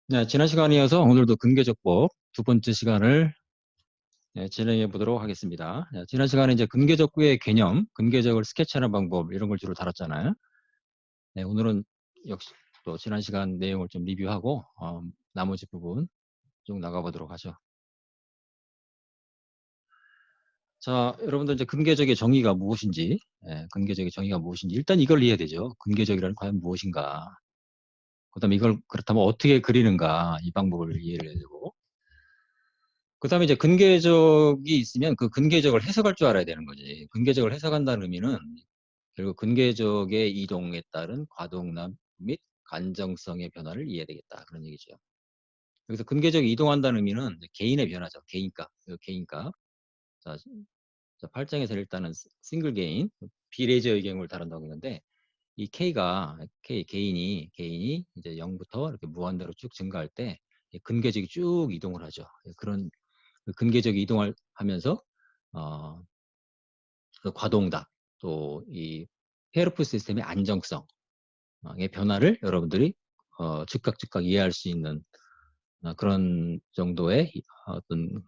네, 지난 시간에 이어서 오늘도 근계적법 두 번째 시간을 진행해 보도록 하겠습니다. 지난 시간에 이제 근계적구의 개념, 근계적을 스케치하는 방법 이런 걸 주로 다뤘잖아요. 네, 오늘은 역시 또 지난 시간 내용을 좀 리뷰하고 나머지 부분 쭉 나가보도록 하죠. 자, 여러분들 이제 근계적의 정의가 무엇인지, 근계적의 정의가 무엇인지 일단 이걸 이해해야 되죠. 근계적이라는 과연 무엇인가. 그다음에 이걸 그렇다면 어떻게 그리는가 이 방법을 이해를 해야 되고. 그다음에 이제 근계적이 있으면 그 근계적을 해석할 줄 알아야 되는 거지. 근계적을 해석한다는 의미는 결국 근계적의 이동에 따른 과동남 및 간정성의 변화를 이해해야 되겠다. 그런 얘기죠. 여기서 근계적이 이동한다는 의미는 개인의 변화죠. 개인값. 개인값. 자, 8장에서 일단은 싱글 개인, 비례제 의경을 다룬다고 했는데 이 개인이 이제 0부터 이렇게 무한대로 쭉 증가할 때 근계적이 쭉 이동을 하죠. 그런 근계적 이동을 하면서 그 과동답 또 이 페르프 시스템의 안정성의 변화를 여러분들이 즉각 이해할 수 있는 그런 정도의 어떤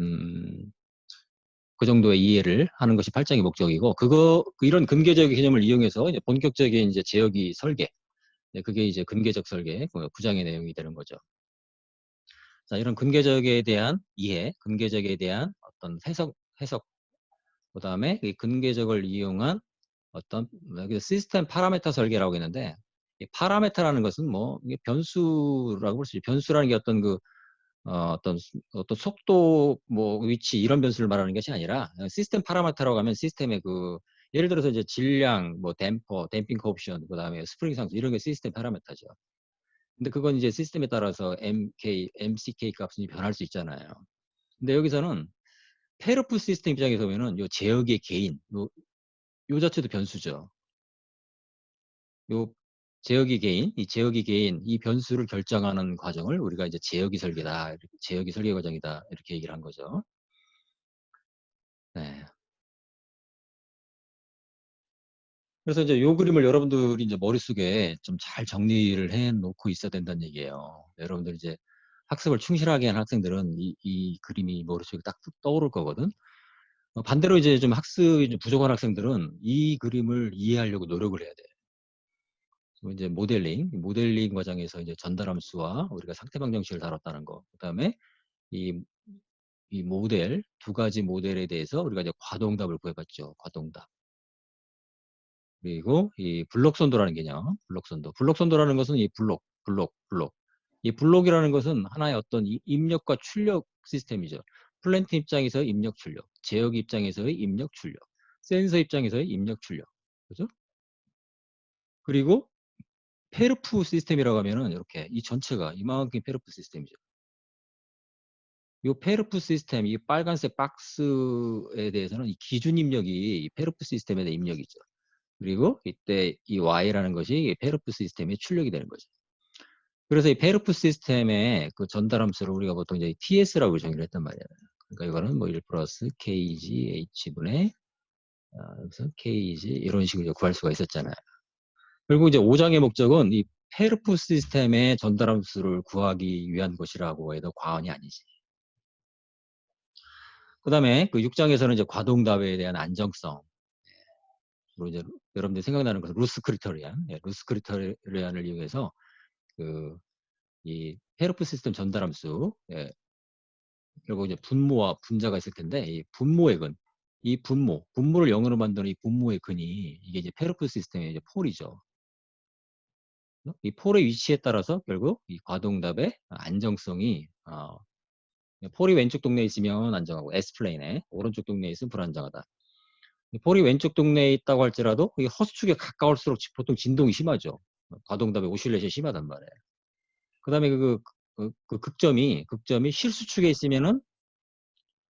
음, 그 정도의 이해를 하는 것이 8장의 목적이고 이런 근계적 개념을 이용해서 이제 본격적인 이제 제어기 설계 그게 이제 근계적 설계 9장의 내용이 되는 거죠. 자, 이런 근계적에 대한 이해, 근계적에 대한 어떤 해석 그다음에 이 근계적을 이용한 어떤 여기 시스템 파라메터 설계라고 했는데 이 파라메터라는 것은 뭐 이게 변수라고 볼 수 있죠. 변수라는 게 어떤 속도 뭐 위치 이런 변수를 말하는 것이 아니라 시스템 파라메터라고 하면 시스템의 그 예를 들어서 이제 질량, 뭐 댐퍼, 댐핑 코에피션, 그다음에 스프링 상수 이런 게 시스템 파라메터죠. 근데 그건 이제 시스템에 따라서 MCK 값이 변할 수 있잖아요. 근데 여기서는 페르프 시스템 입장에서 보면은 요 제어기의 개인, 요 자체도 변수죠. 요 제어기 개인, 이 변수를 결정하는 과정을 우리가 이제 제어기 설계 과정이다, 이렇게 얘기를 한 거죠. 네. 그래서 이제 요 그림을 여러분들이 이제 머릿속에 좀 잘 정리를 해 놓고 있어야 된다는 얘기예요. 여러분들 이제 학습을 충실하게 한 학생들은 이 그림이 머릿속에 딱 떠오를 거거든. 반대로 이제 좀 학습이 좀 부족한 학생들은 이 그림을 이해하려고 노력을 해야 돼. 이제 모델링 과정에서 이제 전달함수와 우리가 상태방 정식을 다뤘다는 거. 그다음에 이, 이 모델, 두 가지 모델에 대해서 우리가 이제 과동답을 구해봤죠. 과동답. 그리고 이 블록선도라는 개념, 블록선도. 블록선도라는 것은 이 블록. 이 블록이라는 것은 하나의 어떤 입력과 출력 시스템이죠. 플랜트 입장에서의 입력 출력, 제어기 입장에서의 입력 출력, 센서 입장에서의 입력 출력. 그죠? 그리고 페르프 시스템이라고 하면은 이렇게 이 전체가 이만큼 페르프 시스템이죠. 이 페르프 시스템, 이 빨간색 박스에 대해서는 이 기준 입력이 이 페르프 시스템에 대한 입력이죠. 그리고 이때 이 Y라는 것이 페르프 시스템의 출력이 되는 거죠. 그래서 이 페르프 시스템의 그 전달 함수를 우리가 보통 이제 TS라고 정의를 했단 말이에요. 그러니까 이거는 뭐 1 플러스 KG H분의 여기서 KG 이런 식으로 구할 수가 있었잖아요. 그리고 이제 5장의 목적은 이 페르프 시스템의 전달 함수를 구하기 위한 것이라고 해도 과언이 아니지. 그 다음에 그 6장에서는 이제 과동답에 대한 안정성. 그리고 이제 여러분들이 생각나는 것은 루스 크리터리안. 루스 크리터리안을 이용해서 그 이 페르프 시스템 전달 함수. 그리고 이제 분모와 분자가 있을 텐데 이 분모의 근. 이 분모를 0으로 만드는 이 분모의 근이 이게 이제 페르프 시스템의 이제 폴이죠. 이 폴의 위치에 따라서 결국 이 과동답의 안정성이 폴이 왼쪽 동네에 있으면 안정하고 S플레인에 오른쪽 동네에 있으면 불안정하다. 폴이 왼쪽 동네에 있다고 할지라도 이 허수축에 가까울수록 보통 진동이 심하죠. 과동답의 오실레이션이 심하단 말이에요. 그다음에 그 극점이 실수축에 있으면은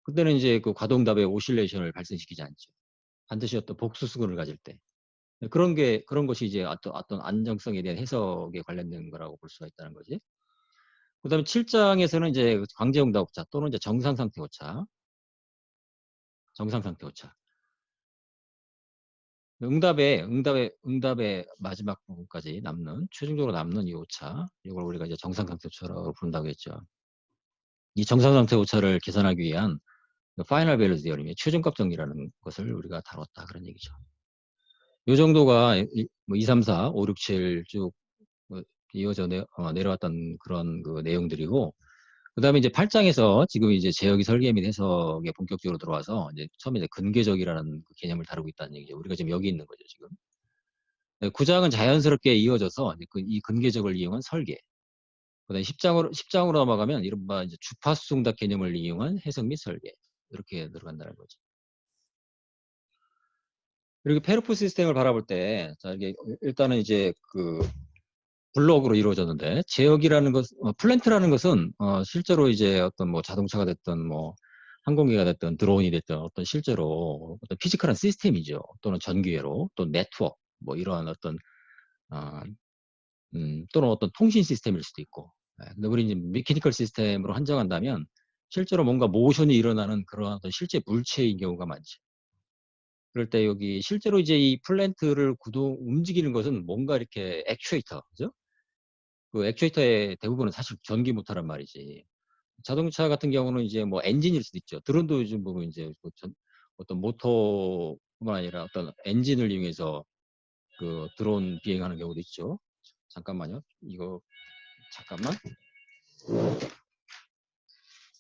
그때는 이제 그 과동답의 오실레이션을 발생시키지 않죠. 반드시 어떤 복수수근을 가질 때. 그런 것이 이제 어떤 안정성에 대한 해석에 관련된 거라고 볼 수가 있다는 거지. 그다음에 7장에서는 이제 광제응답 오차 또는 이제 정상상태 오차. 응답의 마지막 부분까지 남는, 최종적으로 남는 이 오차, 이걸 우리가 이제 정상 상태 오차라고 부른다고 했죠. 이 정상 상태 오차를 계산하기 위한 파이널 밸런스 디어림의 최종값 정리라는 것을 우리가 다뤘다, 그런 얘기죠. 이 정도가 뭐 2, 3, 4, 5, 6, 7 쭉 이어져 내려왔던 그런 그 내용들이고, 그 다음에 이제 8장에서 지금 이제 제역이 설계 및 해석에 본격적으로 들어와서 이제 처음에 이제 근계적이라는 그 개념을 다루고 있다는 얘기죠. 우리가 지금 여기 있는 거죠, 지금. 9장은 자연스럽게 이어져서 이 근계적을 이용한 설계. 그다음에 10장으로 넘어가면 이른바 이제 주파수 송답 개념을 이용한 해석 및 설계. 이렇게 들어간다는 거죠. 그리고 페르프 시스템을 바라볼 때, 자, 이게 일단은 이제 그 블록으로 이루어졌는데, 제역이라는 것, 플랜트라는 것은 실제로 이제 어떤 뭐 자동차가 됐든 뭐 항공기가 됐든 드론이 됐든 어떤 실제로 어떤 피지컬한 시스템이죠. 또는 전기회로, 또 네트워크, 뭐 이러한 어떤 어, 또는 어떤 통신 시스템일 수도 있고. 근데 우리 이제 메케니컬 시스템으로 한정한다면 실제로 뭔가 모션이 일어나는 그런 어떤 실제 물체인 경우가 많죠. 그럴 때 여기 실제로 이제 이 플랜트를 움직이는 것은 뭔가 이렇게 액추에이터, 그죠? 그 액추에이터의 대부분은 사실 전기 모터란 말이지. 자동차 같은 경우는 이제 뭐 엔진일 수도 있죠. 드론도 요즘 보면 이제 어떤 모터뿐만 아니라 어떤 엔진을 이용해서 그 드론 비행하는 경우도 있죠. 잠깐만요. 이거 잠깐만.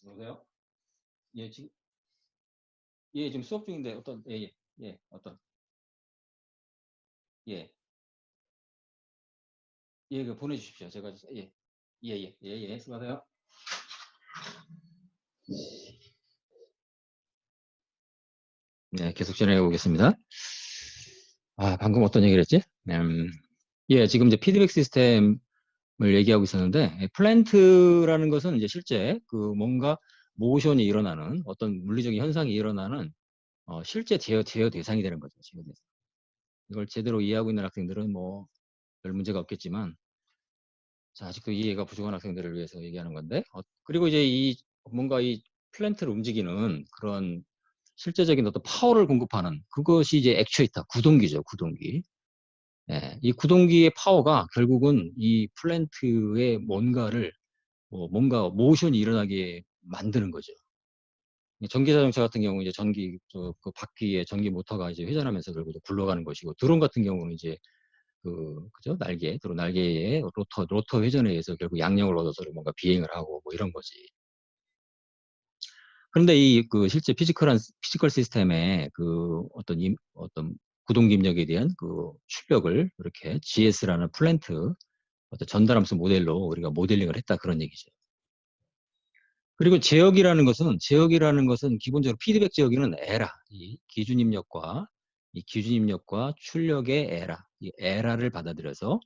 여보세요? 예, 지금 예, 지금 수업 중인데 어떤 어떤 예. 예, 그 보내주십시오. 제가 수고하세요. 네, 계속 진행해 보겠습니다. 아, 방금 어떤 얘기를 했지? 예, 지금 이제 피드백 시스템을 얘기하고 있었는데, 플랜트라는 것은 이제 실제 그 뭔가 모션이 일어나는 어떤 물리적인 현상이 일어나는 실제 제어 대상이 되는 거죠. 제어 대상. 이걸 제대로 이해하고 있는 학생들은 뭐 별 문제가 없겠지만, 자, 아직도 이해가 부족한 학생들을 위해서 얘기하는 건데, 그리고 이제 뭔가 이 플랜트를 움직이는 그런 실제적인 어떤 파워를 공급하는 그것이 이제 액추에이터, 구동기죠, 구동기. 예, 이 구동기의 파워가 결국은 이 플랜트의 뭔가 모션이 일어나게 만드는 거죠. 전기 자동차 같은 경우 이제 그 바퀴에 전기 모터가 이제 회전하면서 결국 굴러가는 것이고, 드론 같은 경우는 이제 그죠? 드론 날개의 로터 회전에 의해서 결국 양력을 얻어서 뭔가 비행을 하고 뭐 이런 거지. 그런데 그 실제 피지컬 시스템의 그 어떤 구동 입력에 대한 그 출력을 이렇게 GS라는 플랜트 어떤 전달함수 모델로 우리가 모델링을 했다, 그런 얘기죠. 그리고 제역이라는 것은 기본적으로 피드백 제어기는 에라, 이 기준 입력과 출력의 이 에라를 받아들여서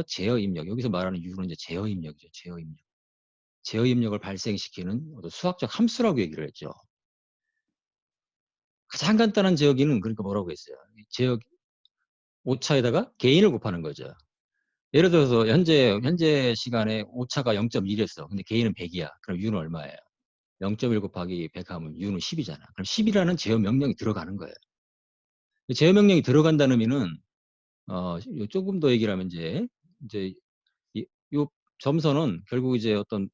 제어 입력, 여기서 말하는 유는 이제 제어 입력이죠. 제어 입력. 제어 입력을 발생시키는 어떤 수학적 함수라고 얘기를 했죠. 가장 간단한 제어기는 그러니까 뭐라고 했어요? 제어 오차에다가 개인을 곱하는 거죠. 예를 들어서 현재 시간에 오차가 0.1이었어. 근데 개인은 100이야. 그럼 U는 얼마예요? 0.1 곱하기 100 하면 U는 10이잖아. 그럼 10이라는 제어 명령이 들어가는 거예요. 제어 명령이 들어간다는 의미는 조금 더 얘기를 하면 이제 요 점선은 결국 이제 어떤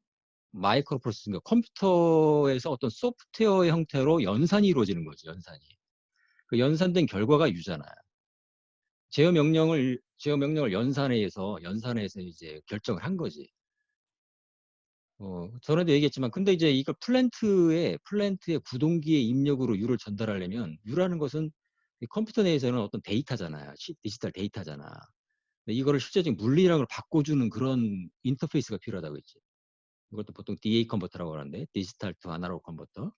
마이크로 프로세서인가 컴퓨터에서 어떤 소프트웨어의 형태로 연산이 이루어지는 거죠. 연산이. 그 연산된 결과가 U잖아요. 제어 명령을 연산해서 이제 결정을 한 거지. 전에도 얘기했지만, 근데 이제 이걸 플랜트의 구동기의 입력으로 U를 전달하려면, U라는 것은 이 컴퓨터 내에서는 어떤 데이터잖아요. 디지털 데이터잖아. 근데 이거를 실제적인 물리량을 바꿔주는 그런 인터페이스가 필요하다고 했지. 이것도 보통 DA 컨버터라고 하는데, 디지털 투 아날로그 컨버터.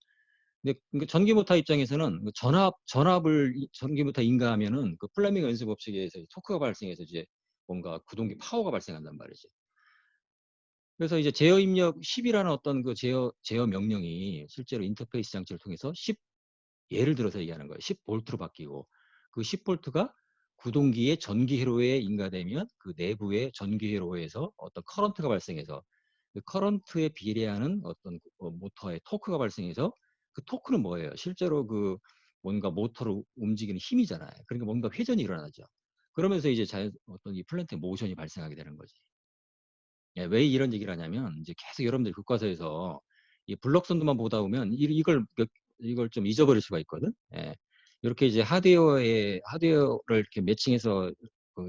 근데 그 전기모터 입장에서는 전압을 전기모터 인가하면은 그 플레밍 연쇄 법칙에 의해서 토크가 발생해서 이제 뭔가 구동기 파워가 발생한단 말이죠. 그래서 이제 제어 입력 10이라는 어떤 그 제어 명령이 실제로 인터페이스 장치를 통해서 예를 들어서 얘기하는 거예요. 10볼트로 바뀌고, 그 10볼트가 구동기의 전기 회로에 인가되면 그 내부의 전기 회로에서 어떤 커런트가 발생해서 그 커런트에 비례하는 어떤 모터의 토크가 발생해서, 그 토크는 뭐예요? 실제로 뭔가 모터를 움직이는 힘이잖아요. 그러니까 뭔가 회전이 일어나죠. 그러면서 이제 어떤 이 플랜트의 모션이 발생하게 되는 거지. 예, 왜 이런 얘기를 하냐면 이제 계속 여러분들이 교과서에서 이 블록선도만 보다 보면 이걸 좀 잊어버릴 수가 있거든. 예. 이렇게 이제 하드웨어를 이렇게 매칭해서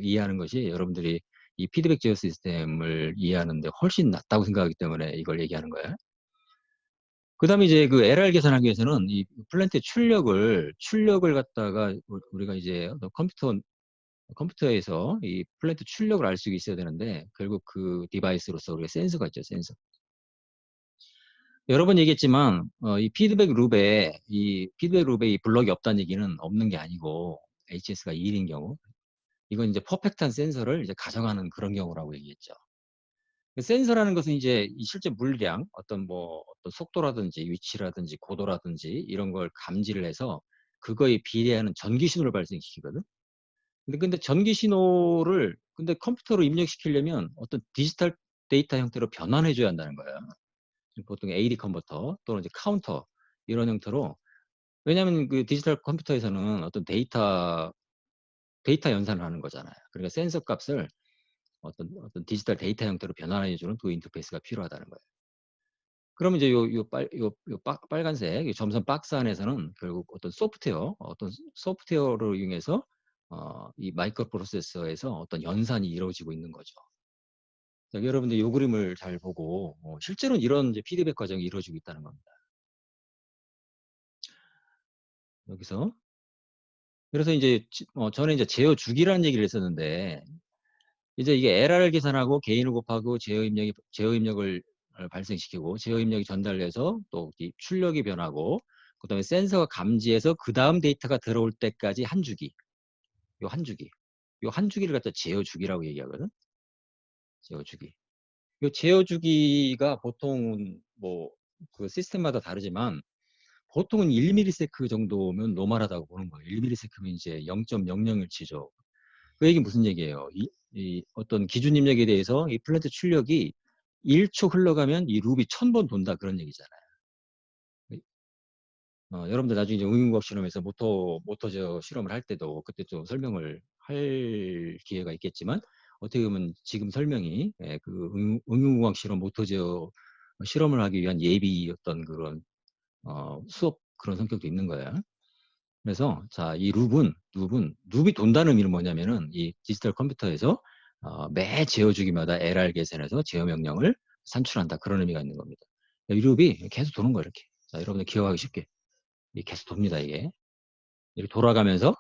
이해하는 것이 여러분들이 이 피드백 제어 시스템을 이해하는데 훨씬 낫다고 생각하기 때문에 이걸 얘기하는 거예요. 그다음에 이제 그 LR 계산하기 위해서는 이 플랜트의 출력을 갖다가 우리가 이제 어떤 컴퓨터에서 이 플랜트 출력을 알 수 있어야 되는데 결국 그 디바이스로서 우리가 센서가 있죠, 센서. 여러 번 얘기했지만 이 피드백 룹에 이 블럭이 없다는 얘기는 없는 게 아니고 HS가 2일인 경우 이건 이제 퍼펙트한 센서를 이제 가정하는 그런 경우라고 얘기했죠. 센서라는 것은 이제 이 실제 물량, 어떤 속도라든지 위치라든지 고도라든지 이런 걸 감지를 해서 그거에 비례하는 전기 신호를 발생시키거든. 근데 전기 신호를 근데 컴퓨터로 입력시키려면 어떤 디지털 데이터 형태로 변환해줘야 한다는 거예요. 보통 AD 컨버터 또는 이제 카운터 이런 형태로. 왜냐하면 그 디지털 컴퓨터에서는 어떤 데이터 연산을 하는 거잖아요. 그러니까 센서 값을 어떤 디지털 데이터 형태로 변환해주는 그 인터페이스가 필요하다는 거예요. 그러면 이제 요 빨간색 점선 박스 안에서는 결국 어떤 소프트웨어를 이용해서 이 마이크로 프로세서에서 어떤 연산이 이루어지고 있는 거죠. 자, 여러분들 이 그림을 잘 보고 실제로는 이런 이제 피드백 과정이 이루어지고 있다는 겁니다. 여기서 그래서 이제 전에 이제 제어 주기라는 얘기를 했었는데 이제 이게 LR을 계산하고 개인을 곱하고 제어 입력을 발생시키고 제어 입력이 전달돼서 또 출력이 변하고 그다음에 센서가 감지해서 그 다음 데이터가 들어올 때까지 한 주기. 요 한 주기를 갖다 제어 주기라고 얘기하거든. 제어 주기. 요 제어 주기가 보통 뭐 그 시스템마다 다르지만 보통은 1ms 정도면 노멀하다고 보는 거예요. 1ms면 이제 0.0017죠. 그 얘기는 무슨 얘기예요? 이 어떤 기준 입력에 대해서 이 플랜트 출력이 1초 흘러가면 이 룹이 1000번 돈다 그런 얘기잖아요. 여러분들 나중에 이제 응용과학 실험에서 모터 제어 실험을 할 때도 그때 좀 설명을 할 기회가 있겠지만 어떻게 보면 지금 설명이 그 응용과학 실험 모터 제어 실험을 하기 위한 예비였던 그런 수업 그런 성격도 있는 거예요. 그래서 자, 이 룹이 돈다는 의미는 뭐냐면은 이 디지털 컴퓨터에서 매 제어 주기마다 LR 계산해서 제어 명령을 산출한다 그런 의미가 있는 겁니다. 이 룹이 계속 도는 거예요, 이렇게. 자, 여러분들 기억하기 쉽게 이게 계속 돕니다, 이게. 이렇게 돌아가면서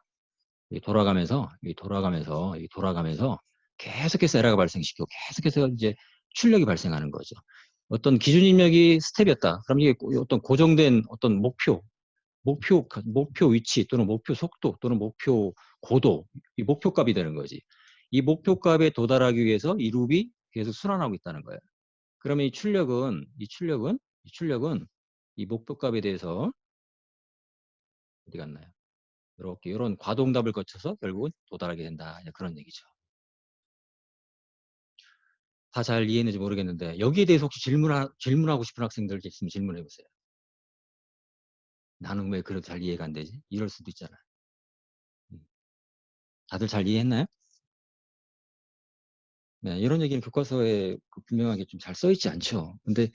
계속해서 에러가 발생시키고 계속해서 이제 출력이 발생하는 거죠. 어떤 기준 입력이 스텝이었다. 그럼 이게 어떤 고정된 어떤 목표 위치 또는 목표 속도 또는 목표 고도, 이 목표값이 되는 거지. 이 목표값에 도달하기 위해서 이 룹이 계속 순환하고 있다는 거예요. 그러면 이 출력은 이 목표값에 대해서 어디 갔나요? 이렇게 이런 과동답을 거쳐서 결국은 도달하게 된다. 그런 얘기죠. 다 잘 이해했는지 모르겠는데 여기에 대해서 혹시 질문하고 싶은 학생들 있으면 질문해 보세요. 나는 왜 그렇게 잘 이해가 안 되지? 이럴 수도 있잖아. 다들 잘 이해했나요? 네, 이런 얘기는 교과서에 분명하게 좀 잘 써 있지 않죠. 근데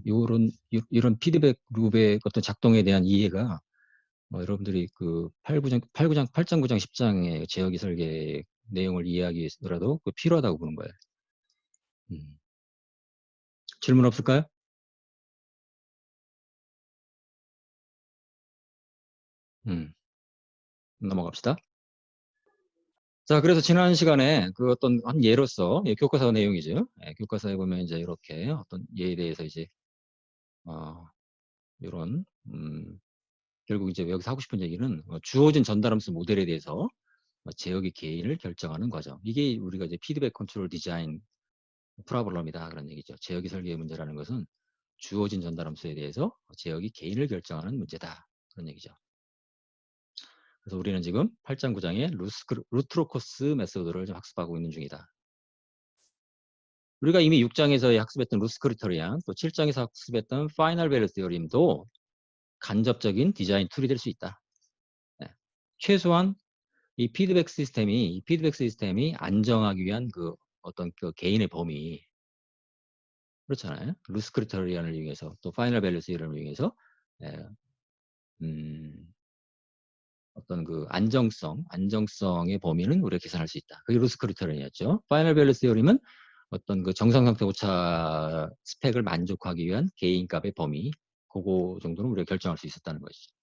이런 피드백 룹의 어떤 작동에 대한 이해가 여러분들이 그 8장, 9장, 10장의 제어기 설계 내용을 이해하기 위해서라도 필요하다고 보는 거예요. 질문 없을까요? 넘어갑시다. 자, 그래서 지난 시간에 그 어떤 한 예로서 교과서 내용이죠. 교과서에 보면 이제 이렇게 어떤 예에 대해서 이제 이런 결국 이제 여기서 하고 싶은 얘기는 주어진 전달함수 모델에 대해서 제어기 개인을 결정하는 과정. 이게 우리가 이제 피드백 컨트롤 디자인 프로블럼이다 그런 얘기죠. 제어기 설계의 문제라는 것은 주어진 전달함수에 대해서 제어기 개인을 결정하는 문제다 그런 얘기죠. 그래서 우리는 지금 8장 9장의 루트로코스 메소드를 좀 학습하고 있는 중이다. 우리가 이미 6장에서 학습했던 루스 크리터리안, 또 7장에서 학습했던 파이널 밸류 테오림도 간접적인 디자인 툴이 될 수 있다. 최소한 이 피드백 시스템이 안정하기 위한 그 어떤 그 개인의 범위, 그렇잖아요. 루스 크리터리안을 이용해서 또 파이널 밸류 시스템을 이용해서 예, 어떤 그 안정성의 범위는 우리가 계산할 수 있다. 그게 루스 크리터리안이었죠. 파이널 밸류 시스템은 어떤 그 정상 상태 오차 스펙을 만족하기 위한 개인 값의 범위, 그거 정도는 우리가 결정할 수 있었다는 것이죠.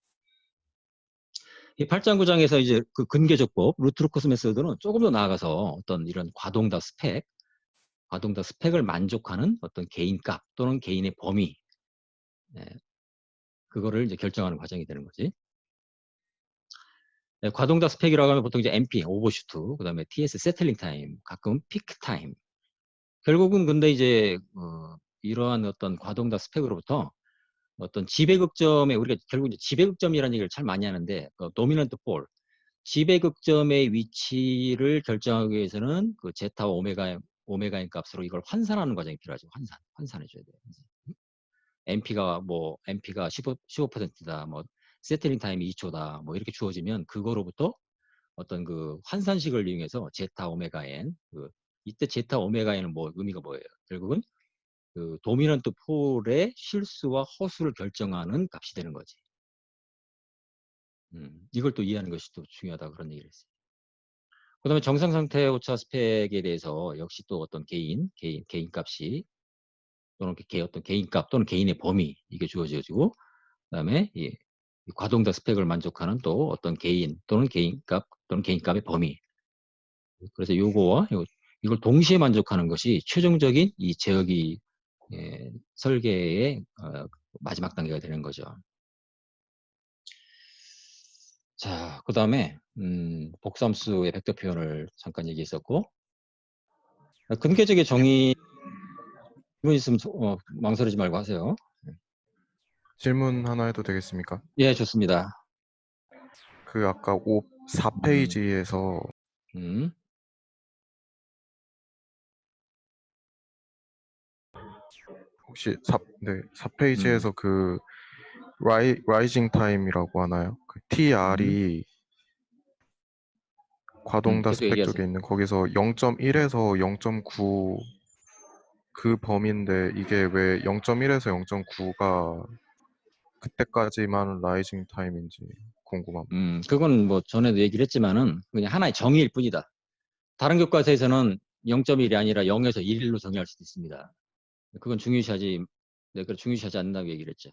이 8장 9장에서 이제 그 근계적법, 루트루커스 메소드는 조금 더 나아가서 어떤 이런 과동다 스펙을 만족하는 어떤 개인 값 또는 개인의 범위, 예, 그거를 이제 결정하는 과정이 되는 거지. 네, 과동다 스펙이라고 하면 보통 이제 MP, 오버슈트, 그 다음에 TS, 세틀링 타임, 가끔 피크 타임. 결국은 근데 이제, 이러한 어떤 과동다 스펙으로부터 어떤 지배극점에, 우리가 결국 이제 지배극점이라는 얘기를 참 많이 하는데, 도미넌트 폴, 지배극점의 위치를 결정하기 위해서는 그 제타와 오메가인 값으로 이걸 환산하는 과정이 필요하죠. 환산해줘야 돼요. MP가 15%다, 뭐, 세틀링 타임이 2초다, 뭐, 이렇게 주어지면 그거로부터 어떤 그 환산식을 이용해서 제타 오메가 n, 이때 제타 오메가 n은 뭐 의미가 뭐예요? 결국은 그 도미넌트 폴의 실수와 허수를 결정하는 값이 되는 거지. 이걸 또 이해하는 것이 또 중요하다, 그런 얘기를 했어요. 그다음에 정상 상태 오차 스펙에 대해서 역시 또 어떤 개인 값이 또는 어떤 개인 값 또는 개인의 범위, 이게 주어지고, 그다음에 이 과동다 스펙을 만족하는 또 어떤 개인 또는 개인 값의 범위. 그래서 이걸 동시에 만족하는 것이 최종적인 이 제어기 설계의 마지막 단계가 되는 거죠. 자, 그 다음에 복수함수의 벡터 표현을 잠깐 얘기했었고, 근계적의 정의, 질문 있으면 망설이지 말고 하세요. 질문 하나 해도 되겠습니까? 예, 좋습니다. 그 아까 4페이지에서 음, 혹시 4페이지에서 음, 그 라이징 타임이라고 하나요? 그 음, TR이 과동다 계속 스펙 얘기하세요. 쪽에 있는 거기서 0.1에서 0.9 그 범위인데 이게 왜 0.1에서 0.9가 그때까지만 라이징 타임인지 궁금합니다. 그건 뭐 전에도 얘기를 했지만은 그냥 하나의 정의일 뿐이다. 다른 교과서에서는 0.1이 아니라 0에서 1로 정의할 수도 있습니다. 그건 중요시하지 않는다고 얘기를 했죠.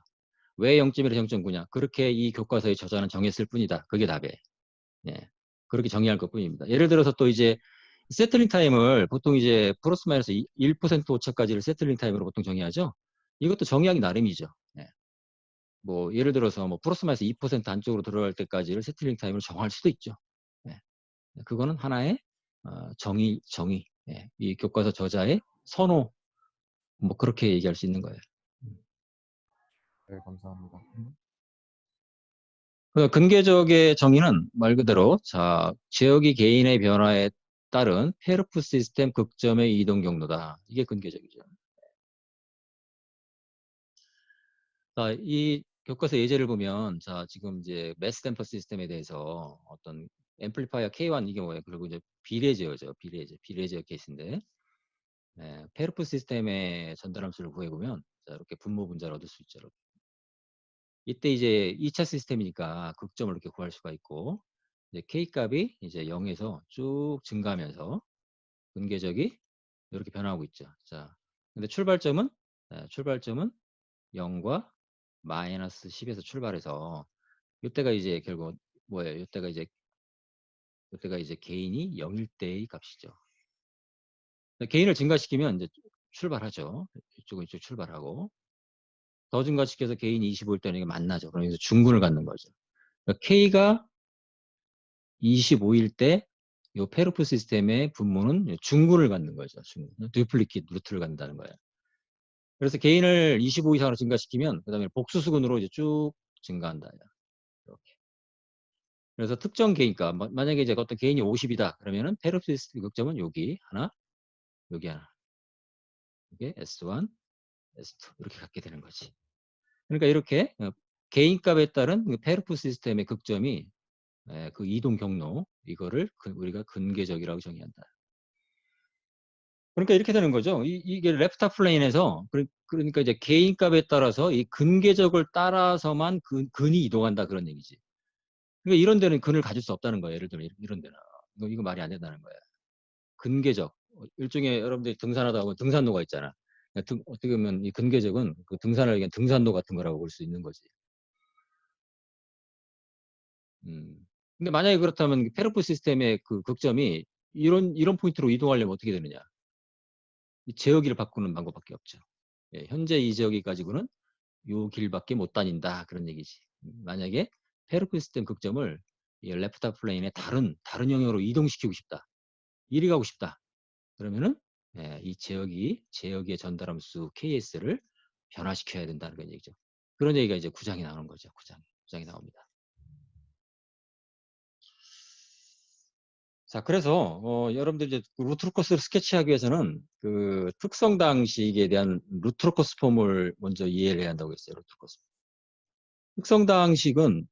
왜 0.1에서 0.9냐? 그렇게 이 교과서의 저자는 정했을 뿐이다. 그게 답이에요. 예. 그렇게 정의할 것 뿐입니다. 예를 들어서 또 이제 세틀링 타임을 보통 이제 플러스 마이너스 1% 오차까지를 세틀링 타임으로 보통 정의하죠. 이것도 정의하기 나름이죠. 예. 뭐 예를 들어서 뭐 플러스 마이너스 2% 안쪽으로 들어갈 때까지를 세틀링 타임으로 정할 수도 있죠. 예. 그거는 하나의 정의. 예. 이 교과서 저자의 선호, 뭐 그렇게 얘기할 수 있는 거예요. 네, 감사합니다. 그 근계적의 정의는 말 그대로 지역이 개인의 변화에 따른 페르프 시스템 극점의 이동 경로다. 이게 근계적이죠. 이 교과서 예제를 보면 지금 이제 매스 댐퍼 시스템에 대해서 어떤 앰플리파이어 K1 이게 뭐예요? 그리고 이제 비례제어죠. 비례제어 케이스인데 페르프 시스템의 전달함수를 구해보면 이렇게 분모 분자를 얻을 수 있죠. 이렇게. 이때 이제 2차 시스템이니까 극점을 이렇게 구할 수가 있고, 이제 K 값이 이제 0에서 쭉 증가하면서 근계적이 이렇게 변화하고 있죠. 근데 출발점은 0과 마이너스 10에서 출발해서 이때가 이제 결국 뭐예요? 이때가 이제 개인이 0일 때의 값이죠. 개인을 증가시키면 이제 출발하죠. 이쪽 출발하고 더 증가시켜서 개인이 25일 때는 이게 만나죠. 그러면서 중근을 갖는 거죠. 그러니까 K가 25일 때 이 페르프 시스템의 분모는 중근을 갖는 거죠. 듀플리킷 루트를 갖는다는 거예요. 그래서 개인을 25 이상으로 증가시키면 그다음에 복수수근으로 이제 쭉 증가한다. 이렇게. 그래서 특정 개인가 만약에 이제 어떤 개인이 50이다 그러면은 페르프 시스템 극점은 여기 하나, 여기 하나, 이게 S1, S2 이렇게 갖게 되는 거지. 그러니까 이렇게 개인값에 따른 페르프 시스템의 극점이 그 이동 경로 이거를 우리가 근계적이라고 정의한다. 그러니까 이렇게 되는 거죠. 이게 레프트 플레인에서 그러니까 이제 개인 값에 따라서 이 근계적을 따라서만 근이 이동한다 그런 얘기지. 그러니까 이런 데는 근을 가질 수 없다는 거예요. 예를 들면 이런 데는 이거 말이 안 된다는 거예요. 근계적 일종의 여러분들이 등산하다 보면 등산로가 있잖아. 그러니까 어떻게 보면 이 근계적은 그 등산을 위한 등산로 같은 거라고 볼 수 있는 거지. 근데 만약에 그렇다면 페르프 시스템의 그 극점이 이런 포인트로 이동하려면 어떻게 되느냐? 이 제어기를 바꾸는 방법밖에 없죠. 예, 현재 이 제어기 가지고는 요 길밖에 못 다닌다 그런 얘기지. 만약에 페르프 시스템 극점을 이 레프트 플레인의 다른 영역으로 이동시키고 싶다. 이리 가고 싶다. 그러면은 이 제어기의 전달함수 KS를 변화시켜야 된다는 그런 얘기죠. 그런 얘기가 이제 9장이 나오는 거죠. 9장이 나옵니다. 자, 그래서 여러분들 이제 루트로커스를 스케치하기 위해서는 그 특성 당식에 대한 루트로커스 폼을 먼저 이해를 해야 한다고 했어요. 루트로커스. 특성 당식은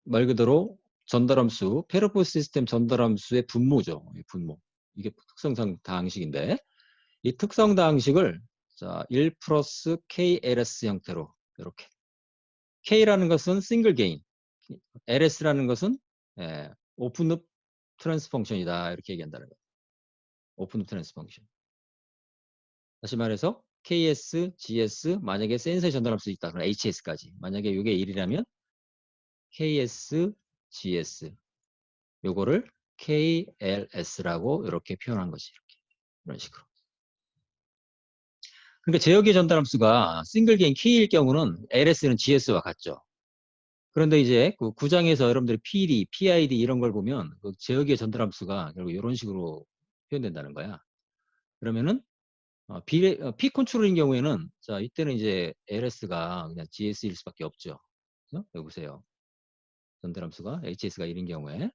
말 그대로 전달함수, 페르프 시스템 전달함수의 분모죠. 분모. 이게 특성 당식인데 이 특성 당식을 자, 1 플러스 KLS 형태로 이렇게 K라는 것은 싱글 게인, LS라는 것은 오픈룹 트랜스 펑션이다 이렇게 얘기한다는 거예요. 오픈룹 트랜스 펑션. 다시 말해서 KS, GS 만약에 센서에 전달할 수 있다. 그럼 HS까지. 만약에 이게 1이라면 KS, GS 요거를 KLS라고 이렇게 표현한 거지. 이렇게. 이런 식으로. 그러니까 제어기의 전달함수가 싱글 게인 K일 경우는 LS는 GS와 같죠. 그런데 이제 그 9장에서 여러분들이 PD, PID 이런 걸 보면 그 제어기의 전달함수가 결국 이런 식으로 표현된다는 거야. 그러면은 P 컨트롤인 경우에는 자 이때는 이제 LS가 그냥 GS일 수밖에 없죠. 그죠? 여기 보세요. 전달함수가 HS가 1인 경우에.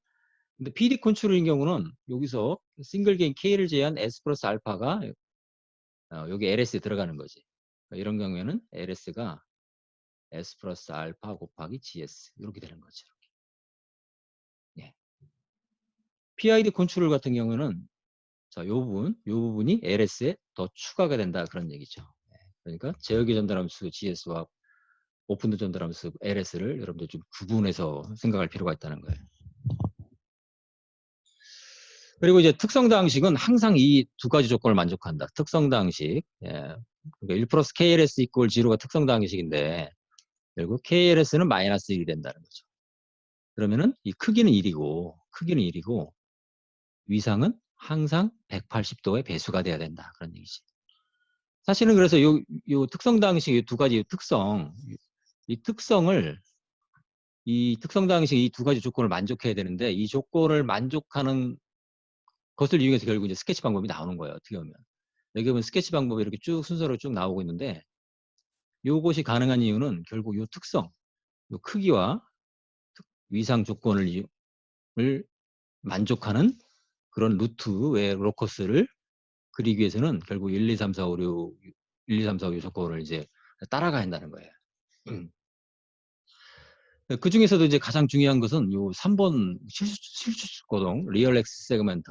근데 PD 컨트롤인 경우는 여기서 싱글 게인 K를 제한 S 플러스 알파가 여기 LS에 들어가는 거지. 그러니까 이런 경우에는 LS가 S 플러스 알파 곱하기 GS 이렇게 되는 거죠. 예. PID 컨트롤 같은 경우에는 자, 요 부분이 LS에 더 추가가 된다 그런 얘기죠. 예. 그러니까 제어기 전달함수 GS와 오픈도 전달함수 LS를 여러분들 좀 구분해서 생각할 필요가 있다는 거예요. 그리고 이제 특성 당식은 항상 이 두 가지 조건을 만족한다. 특성 당식. 예. 그러니까 1 플러스 KLS 이퀄 G로가 특성 당식인데 결국 KLS는 마이너스 1이 된다는 거죠. 그러면은 이 크기는 1이고 위상은 항상 180도의 배수가 돼야 된다. 그런 얘기지. 사실은 그래서 요 특성 당식 두 가지 특성, 이 특성을 이 특성 당식 이 두 가지 조건을 만족해야 되는데 이 조건을 만족하는 것을 이용해서 결국 이제 스케치 방법이 나오는 거예요. 어떻게 보면. 여기 보면 스케치 방법이 이렇게 쭉 순서로 쭉 나오고 있는데 요것이 가능한 이유는 결국 요 특성, 요 크기와 위상 조건을 만족하는 그런 루트의 로커스를 그리기 위해서는 결국 1, 2, 3, 4, 5, 6, 1, 2, 3, 4, 5 조건을 이제 따라가야 한다는 거예요. 그 중에서도 이제 가장 중요한 것은 요 3번 실수축고동, 리얼엑스 세그먼트,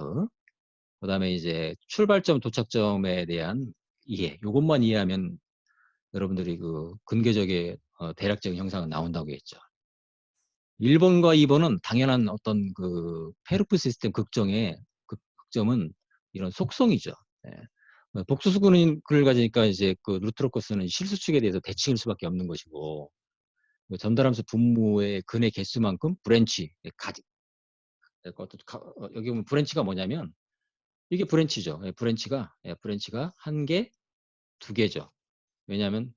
그 다음에 이제 출발점, 도착점에 대한 이해, 요것만 이해하면 여러분들이 그 근계적의 대략적인 형상은 나온다고 했죠. 1번과 2번은 당연한 어떤 그 페르프 시스템 극점은 이런 속성이죠. 예. 복수수근을 가지니까 이제 그 루트로커스는 실수축에 대해서 대칭일 수밖에 없는 것이고 전달함수 분모의 근의 개수만큼 브랜치 가지 여기 보면 브랜치가 뭐냐면 이게 브랜치죠. 브랜치가 한 개, 두 개죠. 왜냐하면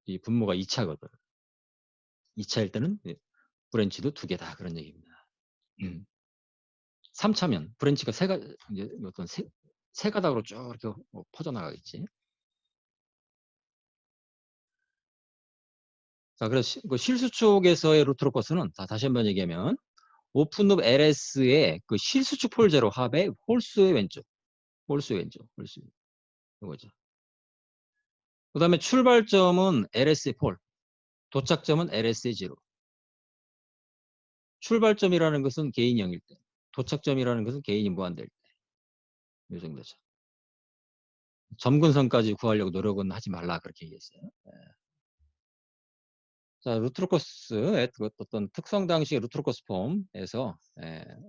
이 분모가 2차거든. 2차일 때는 브랜치도 두 개다 그런 얘기입니다. 3차면 브랜치가 이제 어떤 세 가닥으로 쭉 이렇게 퍼져나가겠지. 자, 그래서 그 실수축에서의 루트로커스는 다시 한번 얘기하면 오픈룹 LS의 그 실수축 폴제로 합의 홀수의 왼쪽. 이거죠. 그 다음에 출발점은 LS의 폴, 도착점은 LS의 제로. 출발점이라는 것은 개인이 0일 때, 도착점이라는 것은 개인이 무한대일 때. 이 정도죠. 점근선까지 구하려고 노력은 하지 말라 그렇게 얘기했어요. 자, 루트로커스의 어떤 특성 당시의 루트로커스 폼에서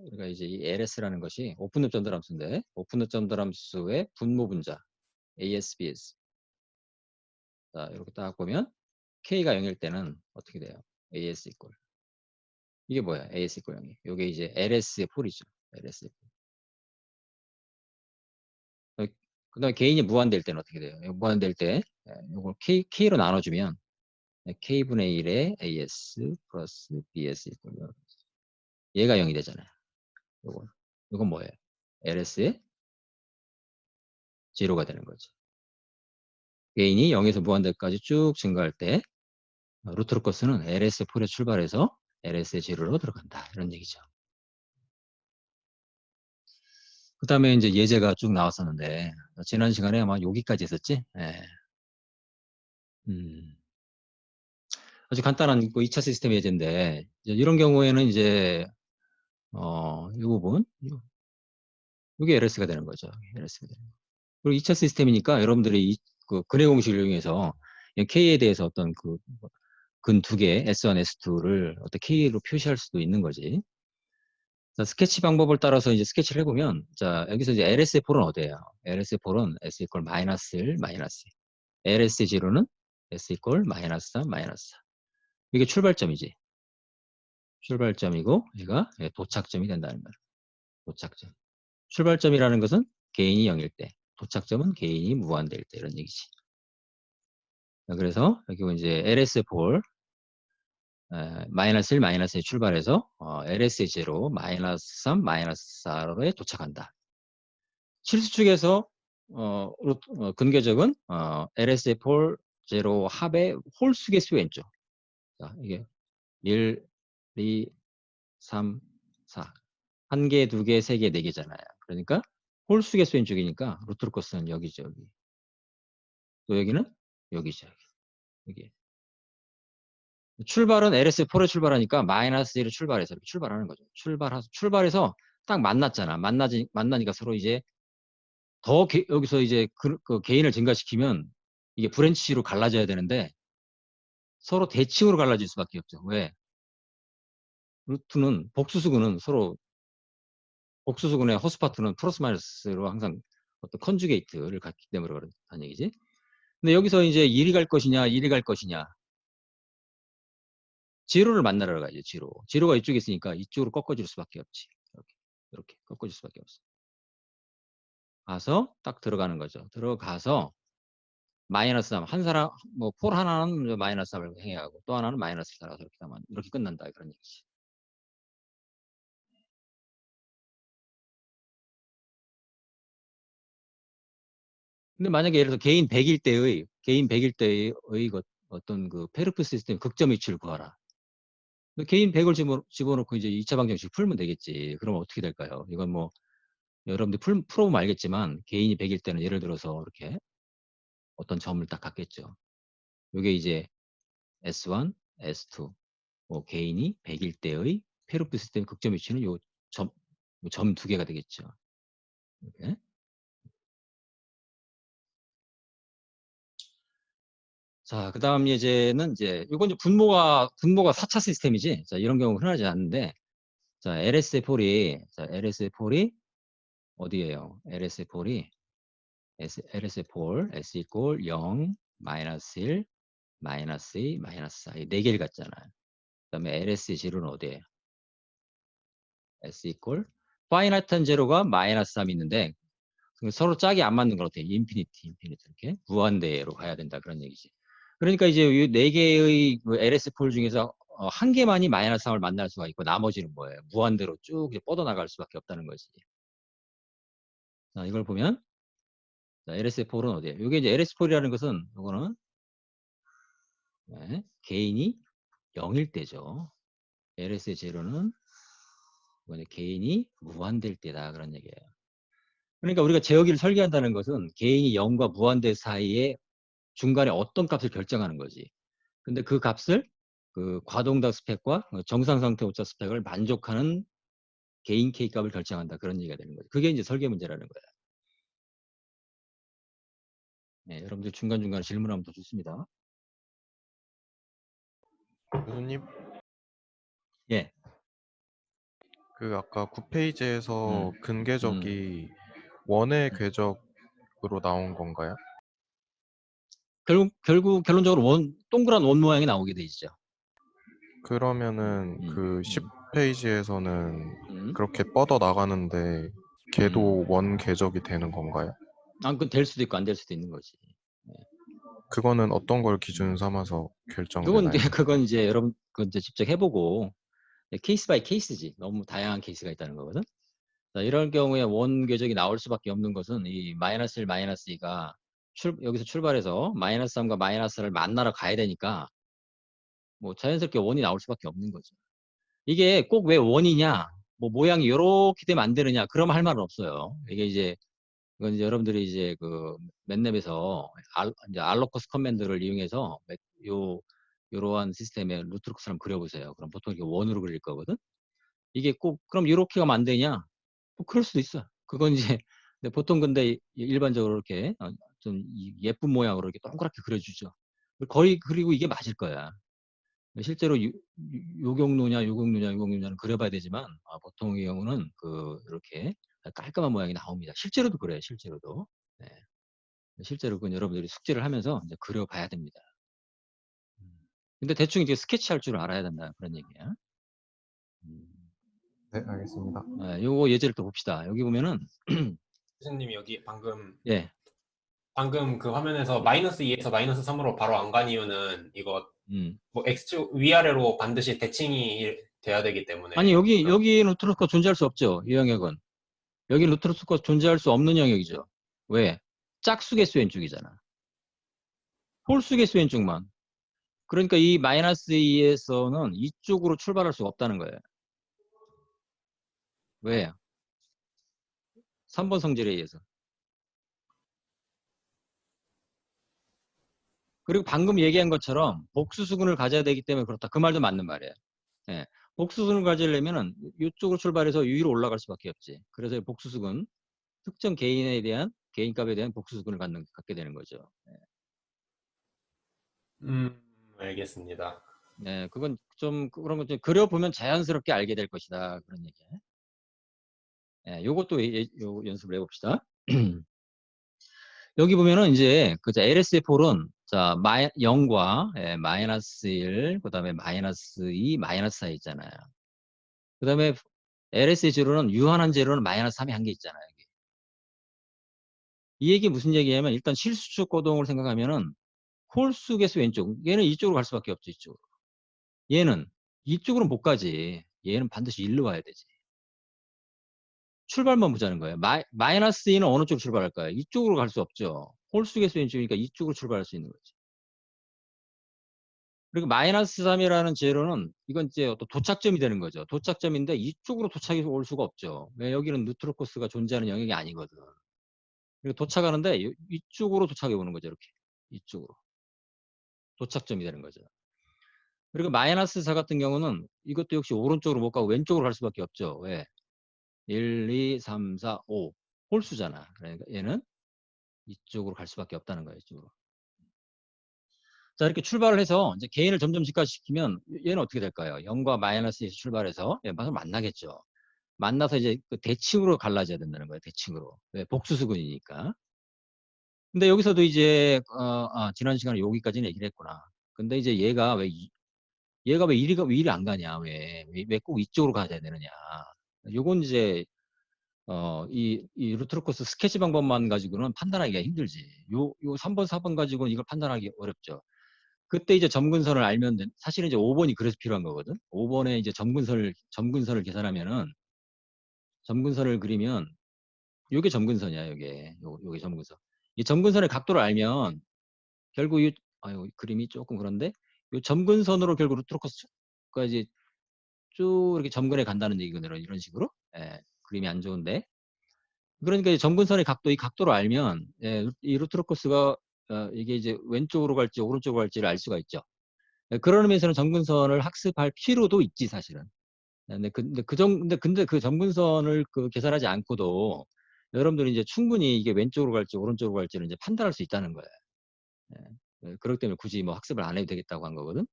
우리가 이제 이 LS라는 것이 오픈룹 점들 함수인데 오픈룹 점들 함수의 분모 분자 ASBS. 자, 이렇게 딱 보면 K가 0일 때는 어떻게 돼요? AS 이퀄. 이게 뭐야? AS 이퀄 0이. 이게 이제 LS의 폴이죠. LS의 폴. 그다음에 개인이 무한대일 때는 어떻게 돼요? 무한대일 때 이걸 K로 나눠주면 K분의 1의 AS 플러스 BS 이퀄 얘가 0이 되잖아요. 이건 뭐예요? LS의 제로가 되는 거죠. 개인이 0에서 무한대까지 쭉 증가할 때 루트로커스는 LS의 폴에 출발해서 LS의 제로로 들어간다. 이런 얘기죠. 그 다음에 이제 예제가 쭉 나왔었는데 지난 시간에 아마 여기까지 했었지? 예. 아주 간단한 2차 시스템 예제인데 이런 경우에는 이제 이 부분 이게 LS가 되는 거죠. LS가 되는 거. 그리고 2차 시스템이니까 여러분들이 그 근해 공식을 이용해서 K에 대해서 어떤 근 두 개 S1, S2를 어떤 K로 표시할 수도 있는 거지. 자, 스케치 방법을 따라서 이제 스케치를 해보면, 자, 여기서 이제 LS의 폴은 어디예요? LS의 폴은 S 이퀄 마이너스 1, 마이너스 2. LS의 제로는 S 이퀄 마이너스 3, 마이너스 4. 이게 출발점이지. 출발점이고, 얘가 도착점이 된다는 거야. 도착점. 출발점이라는 것은 개인이 0일 때, 도착점은 개인이 무한대일 때, 이런 얘기지. 자, 그래서 여기 이제 LS의 폴, 마이너스 1, 마이너스 2 출발해서 LS의 제로, 마이너스 3, 마이너스 4로에 도착한다. 실수축에서 근궤적은 LS의 폴 제로 합의 홀수의 수 왼쪽. 자, 이게 1, 2, 3, 4. 한 개, 두 개, 세 개, 네 개잖아요. 그러니까 홀수의 수 왼쪽이니까 루트로커스는 여기죠, 여기. 또 여기는 여기죠, 여기. 출발은 LS의 폴에 출발하니까 마이너스 1을 출발해서 이렇게 출발하는 거죠. 출발해서 딱 만났잖아. 만나니까 서로 이제 여기서 이제 그 개인을 증가시키면 이게 브랜치로 갈라져야 되는데 서로 대칭으로 갈라질 수밖에 없죠. 왜? 루트는 복수수근은 서로 복수수근의 허스파트는 플러스 마이너스로 항상 어떤 컨주게이트를 갖기 때문에 그렇다는 얘기지. 근데 여기서 이제 1이 갈 것이냐, 1이 갈 것이냐. 제로를 만나러 가야죠. 제로. 제로가 이쪽에 있으니까 이쪽으로 꺾어질 수밖에 없지. 이렇게 꺾어질 수밖에 없어. 가서 딱 들어가는 거죠. 들어가서 마이너스 3. 한 사람, 폴 하나는 마이너스 3을 행해하고 또 하나는 마이너스 4라서 이렇게 하면 이렇게 끝난다. 그런 얘기지. 근데 만약에 예를 들어 개인 100일 때의 어떤 그 페르프 시스템 극점 위치를 구하라. 개인 100을 집어넣고 이제 2차 방정식 풀면 되겠지. 그럼 어떻게 될까요? 이건 뭐 여러분들 풀어보면 알겠지만 개인이 100일 때는 예를 들어서 이렇게 어떤 점을 딱 갖겠죠. 이게 이제 S1, S2. 개인이 100일 때의 페르프 시스템 극점 위치는 요 점 두 개가 되겠죠. 이렇게. 자, 그 다음 예제는 이건 이제 분모가 4차 시스템이지. 자, 이런 경우 흔하지 않는데, 자, LS의 폴이 어디예요? LS의 폴이, LS의 폴, S 이퀄 0, 마이너스 1, 마이너스 2, 마이너스 4. 이 네 개를 갖잖아요. 그 다음에 LS의 제로는 어디예요? S 이퀄, 파이나이트한 제로가 마이너스 3이 있는데, 서로 짝이 안 맞는 것 같아요. 인피니티 이렇게 무한대로 가야 된다 그런 얘기지. 그러니까 이제 이 네 개의 LS 폴 중에서 한 개만이 마이너스 3을 만날 수가 있고 나머지는 뭐예요? 무한대로 쭉 이제 뻗어나갈 수밖에 없다는 거지. 자, 이걸 보면 자, LS 폴은 어디예요? 이게 이제 LS 폴이라는 것은 이거는 개인이 0일 때죠. LS의 제로는 이거는 개인이 무한대일 때다 그런 얘기예요. 그러니까 우리가 제어기를 설계한다는 것은 개인이 0과 무한대 사이에 중간에 어떤 값을 결정하는 거지. 근데 그 값을 그 과동답 스펙과 정상 상태 오차 스펙을 만족하는 개인 K 값을 결정한다. 그런 얘기가 되는 거죠. 그게 이제 설계 문제라는 거예요. 네, 여러분들 중간중간에 질문하면 더 좋습니다. 교수님, 예. 그 아까 9페이지에서 음. 근궤적이 원의 궤적으로 나온 건가요? 결국 결론적으로 동그란 원 모양이 나오게 돼 있죠. 그러면은 그 10페이지에서는 음. 그렇게 뻗어 나가는데 걔도 원 궤적이 되는 건가요? 그건 될 수도 있고 안 될 수도 있는 거지. 그거는 어떤 걸 기준 삼아서 그건 결정되나요? 그건 이제 여러분 그건 이제 직접 해보고 케이스 바이 케이스지. 너무 다양한 케이스가 있다는 거거든. 자, 이런 경우에 원 궤적이 나올 수밖에 없는 것은 이 마이너스 1, 마이너스 2가 여기서 출발해서 마이너스 3과 마이너스를 만나러 가야 되니까 뭐 자연스럽게 원이 나올 수밖에 없는 거죠. 이게 꼭 왜 원이냐, 뭐 모양이 이렇게 되면 안 되느냐, 그럼 할 말은 없어요. 이게 이제 이건 이제 여러분들이 이제 그 맨랩에서 이제 알로커스 커맨드를 이용해서 요러한 시스템의 루트로크스 한번 그려보세요. 그럼 보통 이렇게 원으로 그릴 거거든. 이게 꼭 그럼 이렇게 하면 안 되냐? 뭐 그럴 수도 있어. 그건 이제 근데 보통 근데 일반적으로 이렇게 좀 예쁜 모양으로 이렇게 동그랗게 그려주죠. 거의 그리고 이게 맞을 거야. 실제로 요경루냐는 그려봐야 되지만 보통의 경우는 이렇게 깔끔한 모양이 나옵니다. 실제로도 그래요. 실제로도. 네. 실제로 그건 여러분들이 숙제를 하면서 이제 그려봐야 됩니다. 근데 대충 이제 스케치할 줄 알아야 된다 그런 얘기야. 네, 알겠습니다. 요거 예제를 또 봅시다. 여기 보면은 교수님 여기 방금 예, 그 화면에서 마이너스 2에서 마이너스 3으로 바로 안 간 이유는 이거 음. 뭐 X축 위아래로 반드시 대칭이 돼야 되기 아니 때문에 여기 루트로스가 존재할 수 없죠. 이 영역은. 여기 루트로스가 존재할 수 없는 영역이죠. 왜? 짝수 개수 왼쪽이잖아. 홀수 개수 왼쪽만. 그러니까 이 마이너스 2에서는 이쪽으로 출발할 수가 없다는 거예요. 왜? 3번 성질에 의해서. 그리고 방금 얘기한 것처럼 복수수근을 가져야 되기 때문에 그렇다. 그 말도 맞는 말이에요. 예. 복수수근을 가지려면은 이쪽으로 출발해서 위로 올라갈 수밖에 없지. 그래서 복수수근, 특정 개인값에 대한 복수수근을 갖게 되는 거죠. 알겠습니다. 네, 그건 좀 그런 거 좀 그려보면 자연스럽게 알게 될 것이다. 그런 얘기예요. 예, 요것도 요 연습을 해봅시다. 여기 보면은 이제 그자 LSF4는 자 0과 마이너스 1, 그다음에 마이너스 2, 마이너스 4 있잖아요. 그다음에 LS의0는 유한한 제로는 마이너스 3이 한 개 있잖아요. 여기. 이 얘기 무슨 얘기냐면 일단 실수축 고동을 생각하면은 홀수 개수 왼쪽 얘는 이쪽으로 갈 수밖에 없죠. 이쪽으로. 얘는 이쪽으로 못 가지. 얘는 반드시 일로 와야 되지. 출발만 보자는 거예요. 마이너스 2는 어느 쪽으로 출발할까요? 이쪽으로 갈 수 없죠. 홀수 개수 왼쪽이니까 이쪽으로 출발할 수 있는 거지. 그리고 마이너스 3이라는 제로는 이건 이제 어떤 도착점이 되는 거죠. 도착점인데 이쪽으로 도착이 올 수가 없죠. 왜 여기는 뉴트럴 코스가 존재하는 영역이 아니거든. 그리고 도착하는데 이쪽으로 도착해 오는 거죠. 이렇게. 이쪽으로. 도착점이 되는 거죠. 그리고 마이너스 4 같은 경우는 이것도 역시 오른쪽으로 못 가고 왼쪽으로 갈 수밖에 없죠. 왜? 1, 2, 3, 4, 5. 홀수잖아. 그러니까 얘는 이쪽으로 갈 수밖에 없다는 거예요. 이쪽으로. 자, 이렇게 출발을 해서 이제 개인을 점점 직가시키면 얘는 어떻게 될까요? 0과 마이너스에서 출발해서 만나겠죠. 만나서 이제 그 대칭으로 갈라져야 된다는 거예요. 대칭으로. 왜? 복수수근이니까. 근데 여기서도 이제 지난 시간에 여기까지는 얘기를 했구나. 근데 이제 얘가 왜 이리 안 가냐? 왜 꼭 이쪽으로 가야 되느냐? 요건 이제 이 루트로코스 스케치 방법만 가지고는 판단하기가 힘들지. 요 3번, 4번 가지고는 이걸 판단하기 어렵죠. 그때 이제 점근선을 알면 사실은 이제 5번이 그래서 필요한 거거든. 5번에 이제 점근선을 계산하면은 점근선을 그리면 요게 점근선이야. 요게 점근선. 이 점근선의 각도를 알면 결국 그림이 조금 그런데 요 점근선으로 결국 루트로커스까지 쭉 이렇게 점근해 간다는 얘기거든요. 이런 식으로. 예, 그림이 안 좋은데. 그러니까 점근선의 각도, 이 각도를 알면 이 루트로커스가 이게 이제 왼쪽으로 갈지 오른쪽으로 갈지를 알 수가 있죠. 그런 의미에서는 점근선을 학습할 필요도 있지 사실은. 근데 그 점근선을 그 계산하지 않고도 여러분들이 이제 충분히 이게 왼쪽으로 갈지 오른쪽으로 갈지를 이제 판단할 수 있다는 거예요. 그렇기 때문에 굳이 뭐 학습을 안 해도 되겠다고 한 거거든.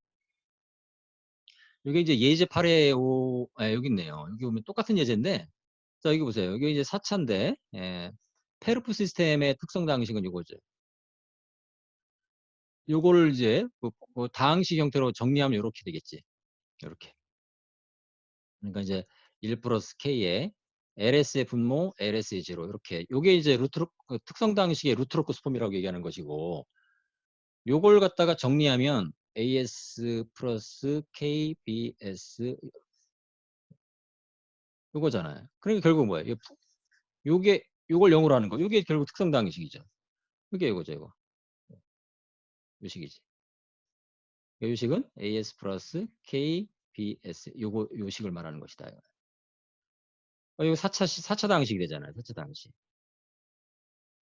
이게 이제 예제 8회 5, 여기 있네요. 여기 보면 똑같은 예제인데, 자, 여기 보세요. 여기 이제 4차인데, 페르프 시스템의 특성 다항식은 이거죠. 요거를 이제 그 다항식 형태로 정리하면 이렇게 되겠지. 이렇게. 그러니까 이제 1 플러스 K에 LS의 분모, LS의 제로 이렇게. 요게 이제 그 특성 다항식의 루트로커스 폼이라고 얘기하는 것이고, 요걸 갖다가 정리하면 AS 플러스 KBS 요거잖아요. 그러니까 결국 뭐예요? 요걸 0으로 하는 거. 요게 결국 특성 다항식이죠. 그게 이거죠, 이거. 요 식이지. 요 식은 AS 플러스 KBS 요 식을 말하는 것이다. 이거 4차 다항식이 되잖아요. 4차 다항식.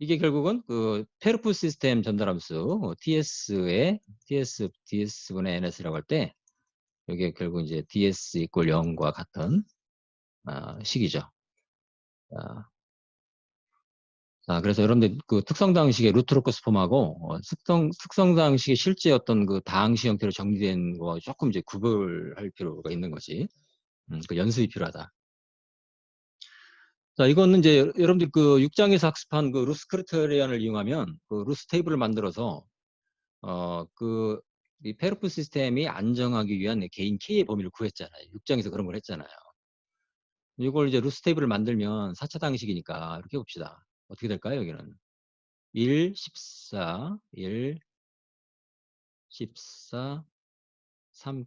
이게 결국은 그 페르프 시스템 전달함수 DS분의 NS라고 할 때 이게 결국 이제 DS 이꼴 0과 같은 식이죠. 그래서 여러분들 그 특성 다항식의 루트로커스 폼하고 특성 다항식의 실제 어떤 그 다항식 형태로 정리된 거 조금 이제 구별할 필요가 있는 거지. 그 연습이 필요하다. 자, 이거는 이제 여러분들 그 6장에서 학습한 그 루스 크리테리안을 이용하면 그 루스 테이블을 만들어서 이 페르프 시스템이 안정하기 위한 개인 K의 범위를 구했잖아요. 6장에서 그런 걸 했잖아요. 이걸 이제 루스 테이블을 만들면 4차 다항식이니까 이렇게 봅시다. 어떻게 될까요, 여기는? 1, 14, 1, 14, 3K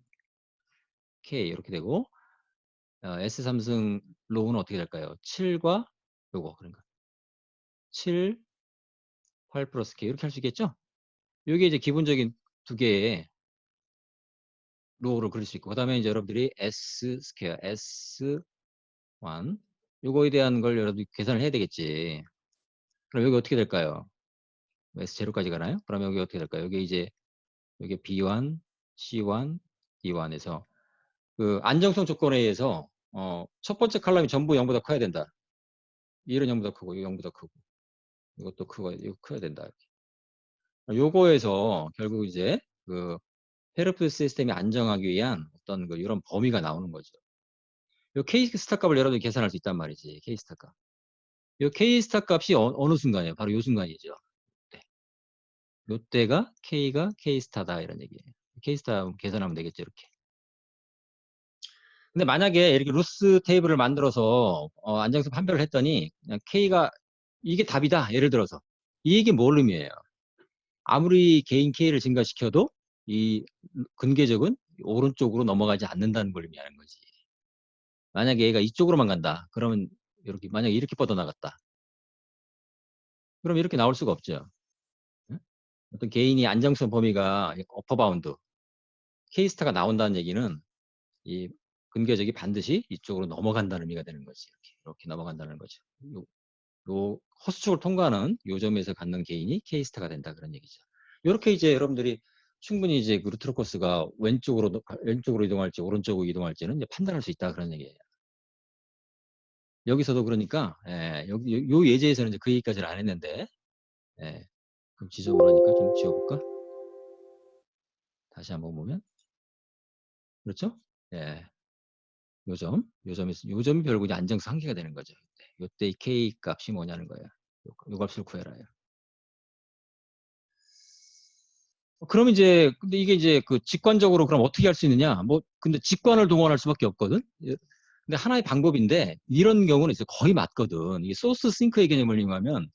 이렇게 되고 S3승 로우는 어떻게 될까요? 7과 요거 그러니까 7, 8 플러스 K 이렇게 할 수 있겠죠? 이게 이제 기본적인 두 개의 로우를 그릴 수 있고 그다음에 이제 여러분들이 S 스퀘어 S1 요거에 대한 걸 여러분들이 계산을 해야 되겠지. 그럼 여기 어떻게 될까요? S0까지 가나요? 그럼 여기 어떻게 될까요? 여기 이제 여기 B1, C1, D1에서 그 안정성 조건에 의해서 첫 번째 칼럼이 전부 0보다 커야 된다. 1은 0보다 크고 이거 0보다 크고 이것도 크고 이거 커야 된다. 이렇게. 요거에서 결국 이제 그 페르프 시스템이 안정하기 위한 어떤 그 이런 범위가 나오는 거죠. 요 K 스타 값을 여러분이 계산할 수 있단 말이지. K 스타 값. 요 K 스타 값이 어느 순간이에요? 바로 요 순간이죠. 네. 요때가 K가 K 스타다 이런 얘기예요. K 스타 계산하면 되겠죠, 이렇게. 근데 만약에 이렇게 루스 테이블을 만들어서 안정성 판별을 했더니 그냥 K가 이게 답이다. 예를 들어서 이 얘기 뭘 의미해요? 아무리 개인 K를 증가시켜도 이 근계적은 오른쪽으로 넘어가지 않는다는 걸 의미하는 거지. 만약에 얘가 이쪽으로만 간다. 그러면 이렇게 만약에 이렇게 뻗어나갔다. 그럼 이렇게 나올 수가 없죠. 응? 어떤 개인이 안정성 범위가 어퍼바운드 K스타가 나온다는 얘기는 이 근계적이 반드시 이쪽으로 넘어간다는 의미가 되는 거지. 이렇게 넘어간다는 거죠. 요 허수축을 통과하는 요 점에서 갖는 개인이 K스타가 된다 그런 얘기죠. 이렇게 이제 여러분들이 충분히 이제 그 루트로커스가 왼쪽으로 이동할지 오른쪽으로 이동할지는 이제 판단할 수 있다 그런 얘기예요. 여기서도 그러니까 여기 요 예제에서는 이제 그 얘기까지는 안 했는데 그럼 지저분하니까 좀 지워볼까? 다시 한번 보면 그렇죠? 요점이 결국 이제 안정성 한계가 되는 거죠. 요때 이 K 값이 뭐냐는 거예요. 요 값을 구해라요. 그럼 이제 근데 이게 이제 그 직관적으로 그럼 어떻게 할 수 있느냐? 뭐 근데 직관을 동원할 수밖에 없거든. 근데 하나의 방법인데 이런 경우는 이제 거의 맞거든. 이게 소스 싱크의 개념을 이용하면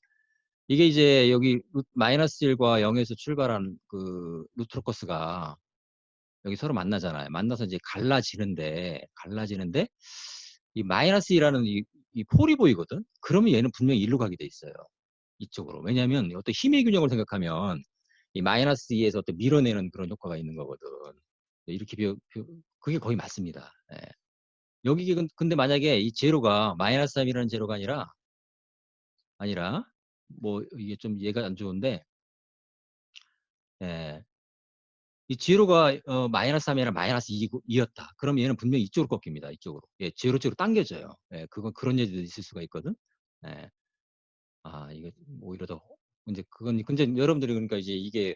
이게 이제 여기 마이너스 1과 0에서 출발한 그 루트로커스가 여기 서로 만나잖아요. 만나서 이제 갈라지는데 이 마이너스 2라는 이 폴이 보이거든. 그러면 얘는 분명히 일로 가게 돼 있어요. 이쪽으로. 왜냐하면 어떤 힘의 균형을 생각하면 이 마이너스 2에서 어떤 밀어내는 그런 효과가 있는 거거든. 이렇게 그게 거의 맞습니다. 여기 근데 만약에 이 제로가 마이너스 3이라는 제로가 아니라 뭐 이게 좀 얘가 안 좋은데 이 제로가 마이너스 3이 아니라 마이너스 2였다. 그럼 얘는 분명히 이쪽으로 꺾입니다. 이쪽으로. 예, 제로 쪽으로 당겨져요. 예, 그런 예도 있을 수가 있거든. 예. 아, 이거 오히려 더 근데 여러분들이 그러니까 이제 이게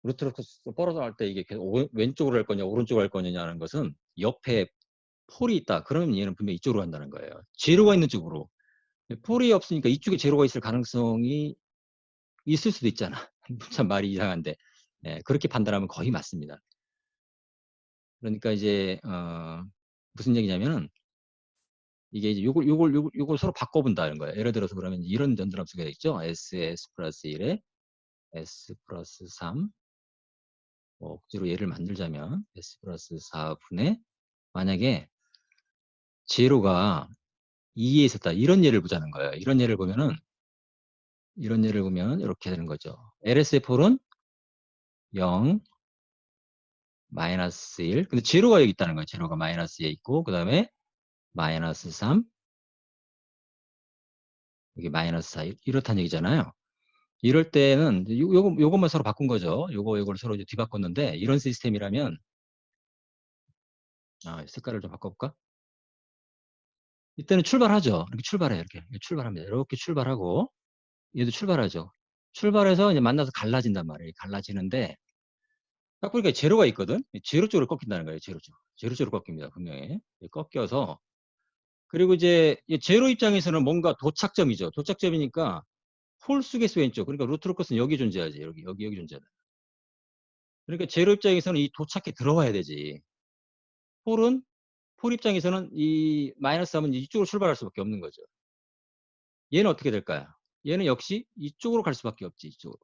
루트로 뻗어서 할 때 이게 계속 왼쪽으로 할 거냐 오른쪽으로 할 거냐는 것은 옆에 폴이 있다. 그러면 얘는 분명히 이쪽으로 간다는 거예요. 제로가 있는 쪽으로. 폴이 없으니까 이쪽에 제로가 있을 가능성이 있을 수도 있잖아. 참 말이 이상한데. 예, 그렇게 판단하면 거의 맞습니다. 그러니까 이제 무슨 얘기냐면은 이게 이제 요걸 서로 바꿔본다는 거예요. 예를 들어서 그러면 이런 전등함수가 있죠. S 플러스 1에 S 플러스 3 억지로 얘를 만들자면 S 플러스 4분의 만약에 제로가 2에 있었다. 이런 예를 보자는 거예요. 이런 예를 보면 이렇게 되는 거죠. LS의 폴은 0, 마이너스 1. 근데 제로가 여기 있다는 거예요. 제로가 마이너스에 있고 그 다음에 마이너스 3, 여기 마이너스 4 이렇다는 얘기잖아요. 이럴 때는 요것만 서로 바꾼 거죠. 요걸 서로 이제 뒤바꿨는데 이런 시스템이라면 색깔을 좀 바꿔볼까? 이때는 출발하죠. 이렇게 출발해요. 이렇게 출발합니다. 이렇게 출발하고 얘도 출발하죠. 출발해서 이제 만나서 갈라진단 말이에요. 갈라지는데 딱 보니까 제로가 있거든. 제로 쪽으로 꺾인다는 거예요. 제로 쪽. 제로 쪽으로 꺾입니다. 분명히 꺾여서 그리고 이제 제로 입장에서는 뭔가 도착점이죠. 도착점이니까 폴 수계수 왼쪽. 그러니까 루트 로커스는 여기 존재하지. 여기 존재하다. 그러니까 제로 입장에서는 이 도착해 들어와야 되지. 폴 입장에서는 이 마이너스 하면 이쪽으로 출발할 수밖에 없는 거죠. 얘는 어떻게 될까요? 얘는 역시 이쪽으로 갈 수밖에 없지. 이쪽으로.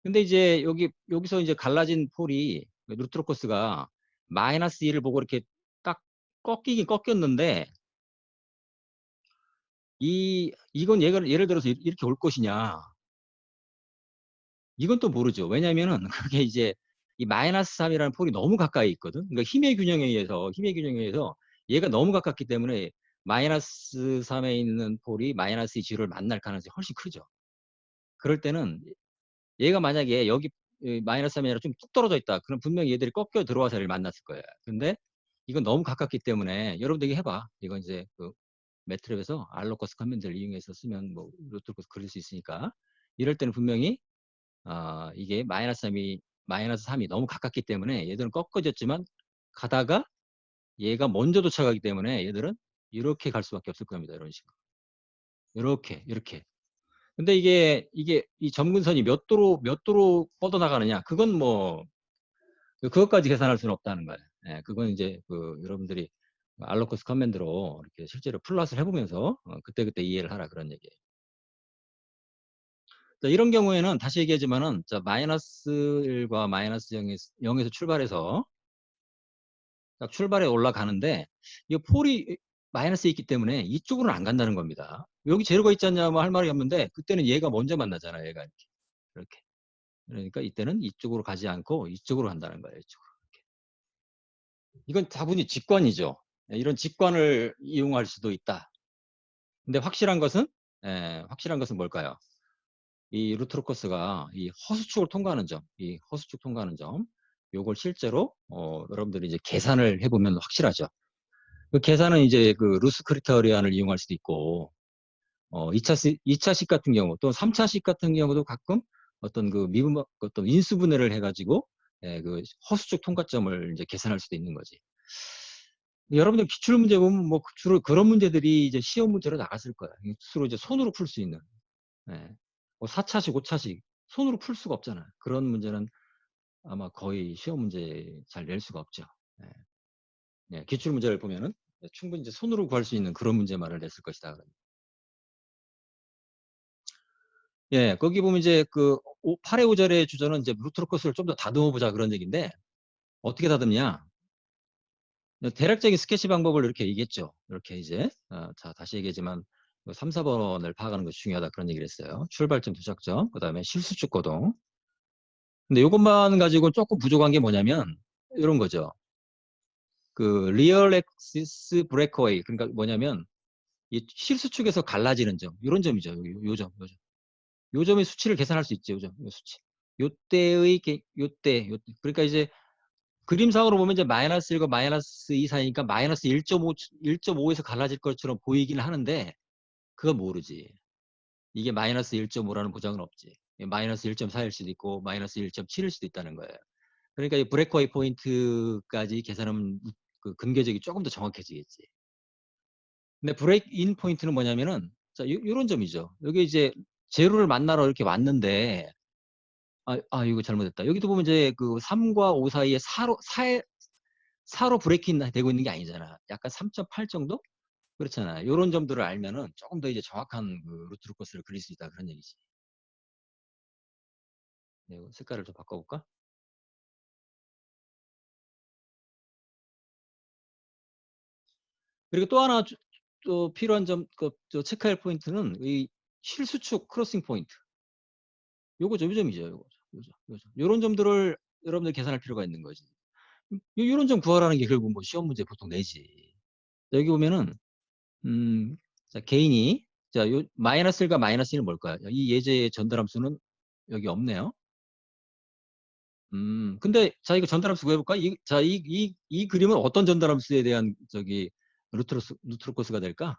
근데 이제 여기서 이제 갈라진 폴이 루트 로커스가 마이너스 2를 보고 이렇게 딱 꺾이긴 꺾였는데 이건 예를 들어서 이렇게 올 것이냐 이건 또 모르죠. 왜냐면은 그게 이제 이 마이너스 3이라는 폴이 너무 가까이 있거든. 그러니까 힘의 균형에 의해서 얘가 너무 가깝기 때문에 마이너스 3에 있는 폴이 마이너스 2 지로를 만날 가능성이 훨씬 크죠. 그럴 때는 얘가 만약에 여기 마이너스 3이 아니라 좀 뚝 떨어져 있다. 그럼 분명히 얘들이 꺾여 들어와서 얘를 만났을 거예요. 근데 이건 너무 가깝기 때문에 여러분들 이게 해봐. 이건 이제 그 매트랩에서 알로커스 컨벤트를 이용해서 쓰면 뭐 루트로커스 그릴 수 있으니까 이럴 때는 분명히 이게 마이너스 3이 너무 가깝기 때문에 얘들은 꺾어졌지만 가다가 얘가 먼저 도착하기 때문에 얘들은 이렇게 갈 수밖에 없을 겁니다. 이런 식으로. 이렇게. 근데 이게 이 점근선이 몇 도로 뻗어나가느냐 그건 뭐 그것까지 계산할 수는 없다는 거예요. 예, 그건 이제 여러분들이 알로커스 커맨드로 이렇게 실제로 플롯을 해보면서 그때그때 이해를 하라 그런 얘기예요. 자, 이런 경우에는 다시 얘기하지만은 자, 마이너스 1과 마이너스 0에서 출발해서 딱 출발해 올라가는데 이 폴이 마이너스에 있기 때문에 이쪽으로는 안 간다는 겁니다. 여기 제로가 있지 않냐 뭐 할 말이 없는데 그때는 얘가 먼저 만나잖아요. 얘가 이렇게. 그러니까 이때는 이쪽으로 가지 않고 이쪽으로 간다는 거예요. 이쪽으로. 이건 다분히 직관이죠. 이런 직관을 이용할 수도 있다. 근데 확실한 것은 뭘까요? 이 루트로커스가 이 허수축을 통과하는 점, 요걸 실제로 여러분들이 이제 계산을 해보면 확실하죠. 그 계산은 이제 그 루스 크리터리안을 이용할 수도 있고 2차식 같은 경우 또 3차식 같은 경우도 가끔 어떤 그 어떤 인수분해를 해가지고 그 허수축 통과점을 이제 계산할 수도 있는 거지. 여러분들 기출 문제 보면 뭐 주로 그런 문제들이 이제 시험 문제로 나갔을 거야. 주로 이제 손으로 풀 수 있는. 뭐 4차식, 5차식 손으로 풀 수가 없잖아. 그런 문제는 아마 거의 시험 문제 잘 낼 수가 없죠. 기출 문제를 보면은 충분히 이제 손으로 구할 수 있는 그런 문제만을 냈을 것이다. 거기 보면 이제 그 8의 5절의 주저는 이제 루트로커스를 좀 더 다듬어 보자 그런 얘기인데 어떻게 다듬냐? 대략적인 스케치 방법을 이렇게 얘기했죠. 이렇게 이제 자 다시 얘기하지만 3, 4번을 파악하는 것이 중요하다 그런 얘기를 했어요. 출발점, 도착점, 그 다음에 실수축 거동. 근데 이것만 가지고 조금 부족한 게 뭐냐면 이런 거죠. 그 리얼 엑시스 브레이크웨이 그러니까 뭐냐면 이 실수축에서 갈라지는 점 이런 점이죠. 요 점의 수치를 계산할 수 있죠. 요 수치. 요때의 요때 그러니까 이제 그림상으로 보면 이제 마이너스 1과 마이너스 2 사이니까 마이너스 1.5에서 갈라질 것처럼 보이긴 하는데 그건 모르지. 이게 마이너스 1.5라는 보장은 없지. 마이너스 1.4일 수도 있고 마이너스 1.7일 수도 있다는 거예요. 그러니까 이 브레이크웨이 포인트까지 계산하면 그 근궤적이 조금 더 정확해지겠지. 근데 브레이크 인 포인트는 뭐냐면은 자, 요런 점이죠. 여기 이제 제로를 만나러 이렇게 왔는데 이거 잘못했다. 여기도 보면 이제 그 3과 5 사이에 4로 브레이킹 되고 있는 게 아니잖아. 약간 3.8 정도? 그렇잖아. 요런 점들을 알면은 조금 더 이제 정확한 그 루트 코스를 그릴 수 있다. 그런 얘기지. 네, 색깔을 좀 바꿔볼까? 그리고 또 하나 또 필요한 점, 저 체크할 포인트는 이 실수축 크로싱 포인트. 요거죠, 요점이죠, 요죠. 요런 점들을 여러분들 계산할 필요가 있는 거지. 요런 점 구하라는 게 결국 뭐 시험 문제 보통 내지. 여기 보면은, 자, 개인이, 자, 요, 마이너스 1과 마이너스 1은 뭘까요? 이 예제의 전달함수는 여기 없네요. 근데, 자, 이거 전달함수 구해볼까? 이 그림은 어떤 전달함수에 대한, 루트로코스가 될까?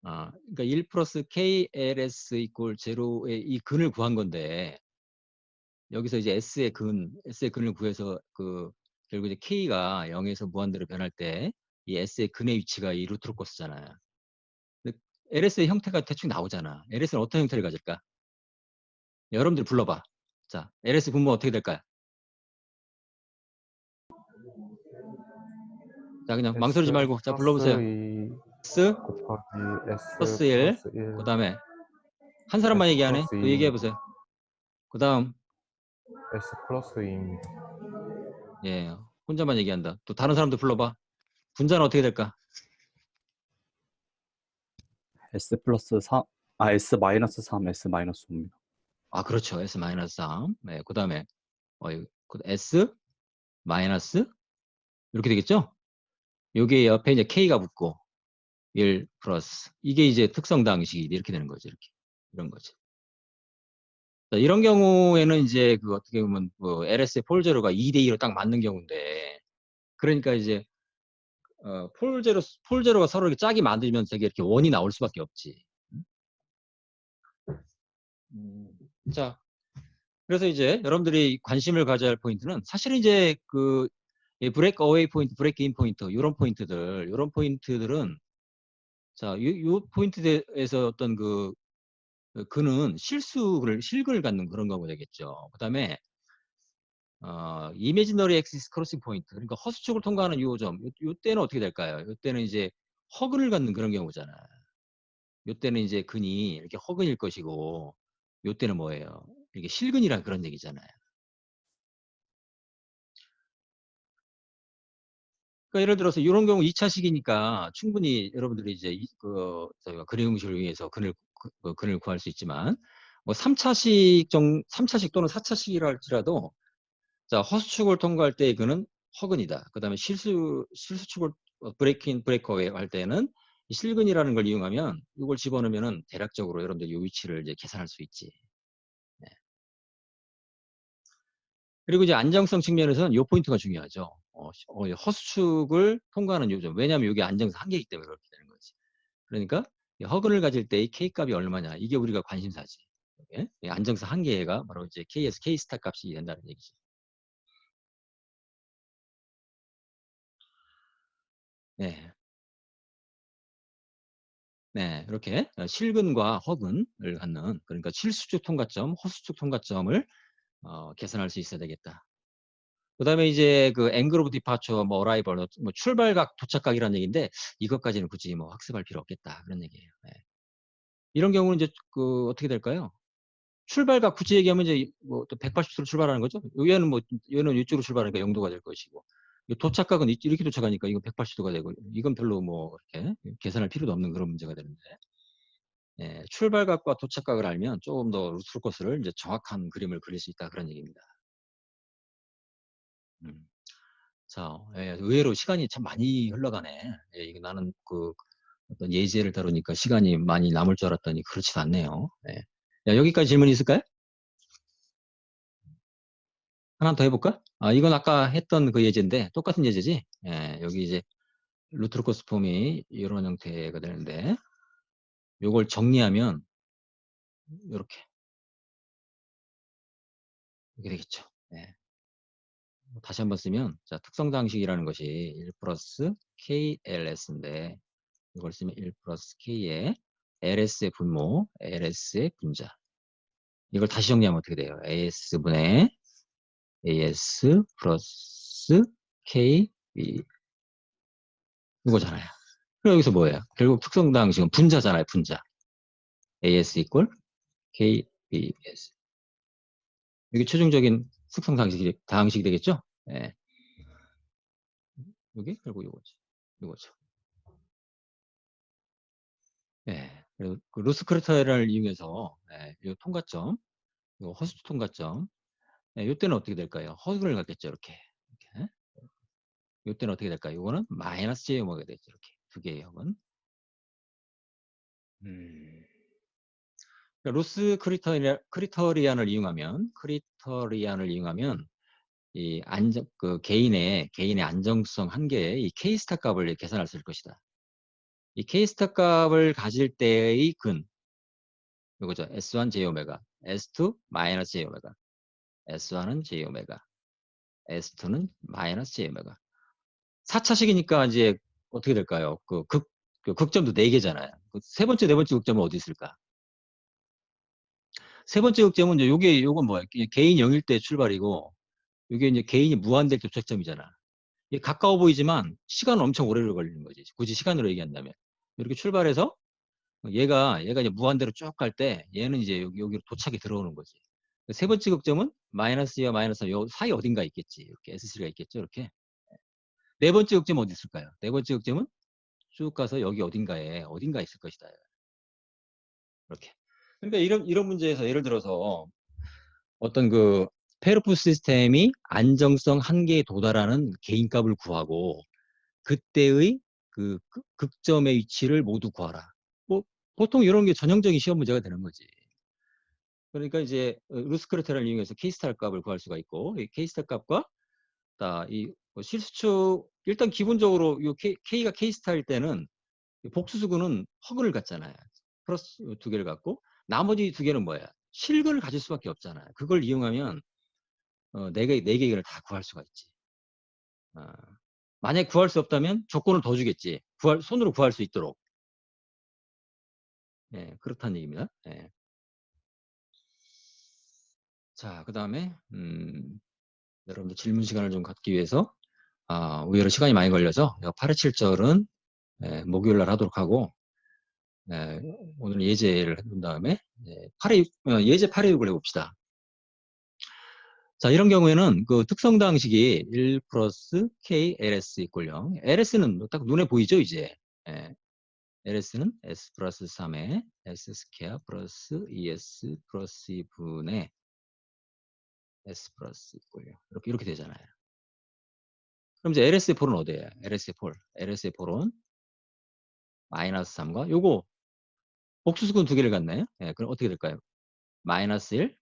그러니까 1 플러스 KLS 이꼴 제로의 이 근을 구한 건데, 여기서 이제 S의 근을 구해서 결국 이제 K가 0에서 무한대로 변할 때, 이 S의 근의 위치가 이 루트로코스잖아요. 근데 LS의 형태가 대충 나오잖아. LS는 어떤 형태를 가질까? 여러분들 불러봐. 자, LS 분모 어떻게 될까요? 자, 그냥 망설이지 S 말고, 자, 플러스 불러보세요. 2 S 곱하기 S 플러스 1, 플러스 1 그 다음에, 한 사람만 S 얘기하네? 플러스 또 얘기해 2입니다. 보세요. 그 다음, S 플러스 2입니다. 예, 혼자만 얘기한다. 또 다른 사람도 불러봐. 분자는 어떻게 될까? S 플러스 3, S 마이너스 3, S 마이너스 5입니다. 그렇죠. S 마이너스 3. 네, 그 다음에, S 마이너스, 이렇게 되겠죠? 여기에 옆에 이제 K가 붙고, 1 플러스. 이게 이제 특성 방식이 이렇게 되는 거죠. 이렇게. 이런 거지. 자, 이런 경우에는 이제 어떻게 보면 LS의 폴제로가 2대2로 딱 맞는 경우인데, 그러니까 이제, 폴제로가 서로 이렇게 짝이 만들면 되게 이렇게 원이 나올 수밖에 없지. 자, 그래서 이제 여러분들이 관심을 가져야 할 포인트는 사실은 이제 브레이크 어웨이 포인트, 브레이크 인 포인트, 이런 포인트들은 자, 요 포인트에서 어떤 그는 실근을 갖는 그런 거가 되겠죠. 그 다음에, 이미지너리 엑시스 크로싱 포인트. 그러니까 허수축을 통과하는 요 때는 어떻게 될까요? 요 때는 이제 허근을 갖는 그런 경우잖아. 요 때는 이제 근이 이렇게 허근일 것이고, 요 때는 뭐예요? 이게 실근이라 그런 얘기잖아요. 그러니까 예를 들어서 이런 경우 2차식이니까 충분히 여러분들이 이제 저희가 그림 형식을 이용해서 근을 구할 수 있지만, 뭐 3차식 또는 4차식이라 할지라도, 자, 허수축을 통과할 때의 그는 허근이다. 그 다음에 실수축을 브레이크어웨이 할 때는 이 실근이라는 걸 이용하면 이걸 집어넣으면은 대략적으로 여러분들 이 위치를 이제 계산할 수 있지. 네. 그리고 이제 안정성 측면에서는 이 포인트가 중요하죠. 허수축을 통과하는 요점. 왜냐하면 이게 안정성 한계이기 때문에 그렇게 되는 거지. 그러니까 이 허근을 가질 때 이 K 값이 얼마냐. 이게 우리가 관심사지. 예? 이 안정성 한계가 바로 이제 KS, K 스타 값이 된다는 얘기지. 네. 네, 이렇게 실근과 허근을 갖는, 그러니까 실수축 통과점, 허수축 통과점을 계산할 수 있어야 되겠다. 그 다음에 이제 앵글 오브 디파처, 뭐 어라이벌, 뭐 출발각, 도착각이라는 얘기인데 이것까지는 굳이 뭐 학습할 필요 없겠다 그런 얘기예요. 네. 이런 경우는 이제 어떻게 될까요? 출발각 굳이 얘기하면 이제 뭐또 180도로 출발하는 거죠. 얘는 이쪽으로 출발하니까 0도가 될 것이고, 도착각은 이렇게 도착하니까 이건 180도가 되고, 이건 별로 뭐 이렇게 계산할 필요도 없는 그런 문제가 되는데. 예, 출발각과 도착각을 알면 조금 더 루트 코스를 이제 정확한 그림을 그릴 수 있다 그런 얘기입니다. 자, 의외로 시간이 참 많이 흘러가네. 이게 나는 어떤 예제를 다루니까 시간이 많이 남을 줄 알았더니 그렇지도 않네요. 야, 여기까지 질문 있을까요? 하나 더 해볼까? 이건 아까 했던 그 예제인데 똑같은 예제지. 예, 여기 이제 루트로코스 폼이 이런 형태가 되는데 요걸 정리하면 이렇게 되겠죠. 예. 다시 한번 쓰면 자, 특성 상식이라는 것이 1 플러스 KLS인데 이걸 쓰면 1 플러스 K의 LS의 분모, LS의 분자. 이걸 다시 정리하면 어떻게 돼요? AS분의 AS 플러스 KB 이거잖아요. 그럼 여기서 뭐예요? 결국 특성 방식은 분자잖아요. 분자. AS 이퀄 KBS. 이게 최종적인 특성 방식이 되겠죠? 예. 이게 결국 이거죠. 이거죠. 예. 그리고 그 루스 크리터리아를 이용해서 이 통과점, 이 허스트 통과점. 이때는 어떻게 될까요? 허근을 갖겠죠. 이렇게. 이때는 어떻게 될까요? 이거는 마이너스 제곱이 되죠. 이렇게 두 개의 합은. 그러니까 루스 크리터리안을 이용하면 이 그 개인의 안정성 한계에 이 K스타 값을 계산할 수 있을 것이다. 이 K스타 값을 가질 때의 근 이거죠. S1 J오메가, S2 마이너스 J오메가, S1은 J오메가, S2는 마이너스 J오메가. 4차식이니까 이제 어떻게 될까요? 그 극점도 4개잖아요. 세 번째, 네 번째 극점은 어디 있을까? 세 번째 극점은 이제 요건 뭐야? 개인 0일 때 출발이고, 이게 이제 개인이 무한될 때 도착점이잖아. 이게 가까워 보이지만 시간은 엄청 오래 걸리는 거지. 굳이 시간으로 얘기한다면. 이렇게 출발해서 얘가 이제 무한대로 쭉 갈 때 얘는 이제 여기로 도착이 들어오는 거지. 세 번째 극점은 마이너스 2와 마이너스 3, 요 사이 어딘가 있겠지. 이렇게 S3가 있겠죠. 이렇게. 네 번째 극점은 어디 있을까요? 네 번째 극점은 쭉 가서 여기 어딘가 있을 것이다. 이렇게. 그러니까 이런 문제에서 예를 들어서 어떤 그 페르프 시스템이 안정성 한계에 도달하는 개인값을 구하고 그때의 그 극점의 위치를 모두 구하라. 뭐 보통 이런 게 전형적인 시험 문제가 되는 거지. 그러니까 이제 루스크리터를 이용해서 K스타 값을 구할 수가 있고 이 K스타 값과 이 실수축 일단 기본적으로 이 K가 K스타일 때는 복수수근은 허근을 갖잖아요. 플러스 두 개를 갖고 나머지 두 개는 뭐야? 실근을 가질 수밖에 없잖아요. 그걸 이용하면 네 개를 다 구할 수가 있지. 만약에 구할 수 없다면 조건을 더 주겠지. 손으로 구할 수 있도록. 예, 그렇다는 얘기입니다. 예. 자, 그 다음에 여러분들 질문 시간을 좀 갖기 위해서 의외로 시간이 많이 걸려서 8회 7절은 목요일 날 하도록 하고 오늘 예제를 해본 다음에 예제 8회 6을 해봅시다. 자, 이런 경우에는 그 특성 방식이 1 플러스 K LS 이꼴 0. LS는 딱 눈에 보이죠, 이제. LS는 S 플러스 3에 S 스퀘어 플러스 ES 플러스 2분의 S 플러스 이꼴 0. 이렇게 되잖아요. 그럼 이제 LS의 폴은 어디예요? LS의 폴은 마이너스 3과 요거 복수수근 두 개를 갖나요? 그럼 어떻게 될까요? 마이너스 1,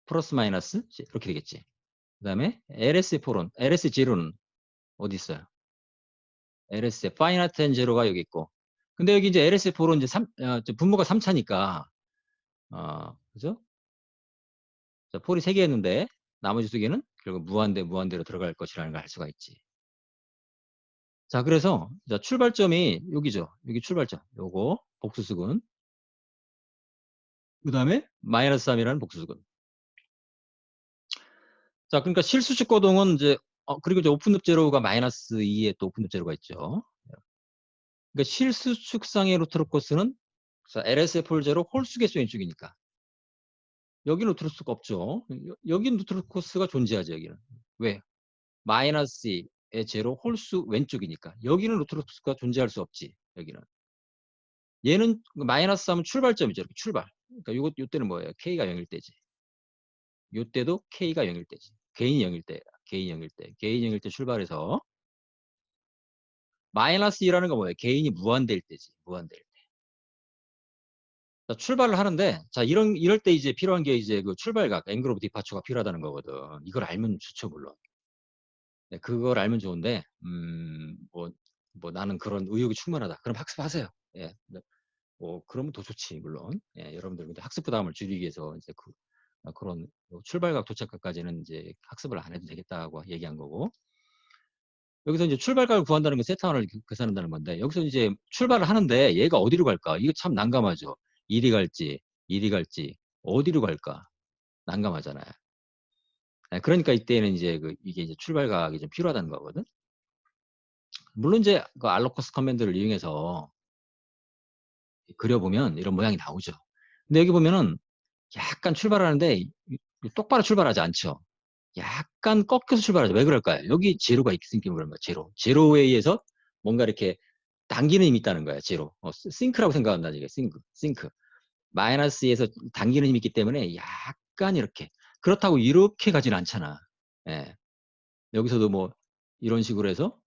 플러스 마이너스 이렇게 되겠지. 그 다음에 LS의 폴은 LS0는 어디 있어요? LS의 파이나트 앤 제로가 여기 있고. 근데 여기 이제 LS의 폴은 이제 분모가 3차니까 그죠? 자, 폴이 3개였는데 나머지 2개는 결국 무한대로 들어갈 것이라는 걸 알 수가 있지. 자, 그래서 자, 출발점이 여기죠. 여기 출발점. 요거 복수수근. 그 다음에 마이너스 3이라는 복수수근. 자, 그러니까 실수축 거동은 이제 그리고 이제 오픈룹 제로가 마이너스 2에 또 오픈룹 제로가 있죠. 그러니까 실수축상의 루트로 코스는 LS의 폴 제로 홀수 개수인 쪽이니까. 여기는 루트로 코스가 없죠. 여기는 루트로 코스가 존재하죠. 여기는. 왜? 마이너스 2의 제로 홀수 왼쪽이니까. 여기는 루트로 코스가 존재할 수 없지. 여기는. 얘는 마이너스 3은 출발점이죠. 이렇게 출발. 그러니까 요때는 뭐예요? K가 0일 때지. 요때도 K가 0일 때지. 개인이 0일 때. 개인이 0일 때 출발해서 마이너스 2라는 건 뭐예요? 개인이 무한대일 때지. 무한대일 때. 자, 출발을 하는데, 자, 이럴 때 이제 필요한 게 이제 그 출발각, 앵글 오브 디파처가 필요하다는 거거든. 이걸 알면 좋죠, 물론. 네, 그걸 알면 좋은데, 뭐 나는 그런 의욕이 충만하다. 그럼 학습하세요. 예. 뭐, 그러면 더 좋지, 물론. 예, 여러분들 근데 학습 부담을 줄이기 위해서 이제 그런 출발각 도착각까지는 이제 학습을 안 해도 되겠다고 얘기한 거고. 여기서 이제 출발각을 구한다는 건 세타원을 계산한다는 건데, 여기서 이제 출발을 하는데 얘가 어디로 갈까? 이거 참 난감하죠. 이리 갈지, 이리 갈지, 어디로 갈까? 난감하잖아요. 예, 그러니까 이때는 이제 이게 이제 출발각이 좀 필요하다는 거거든. 물론 이제 그 알로커스 커맨드를 이용해서 그려보면 이런 모양이 나오죠. 근데 여기 보면은 약간 출발하는데 똑바로 출발하지 않죠. 약간 꺾여서 출발하죠. 왜 그럴까요? 여기 제로가 있으니까 그런 거야. 제로에 의해서 뭔가 이렇게 당기는 힘이 있다는 거야. 제로. 싱크라고 생각한다는 얘기예요. 싱크. 마이너스에서 당기는 힘이 있기 때문에 약간 이렇게. 그렇다고 이렇게 가지는 않잖아. 예. 여기서도 뭐 이런 식으로 해서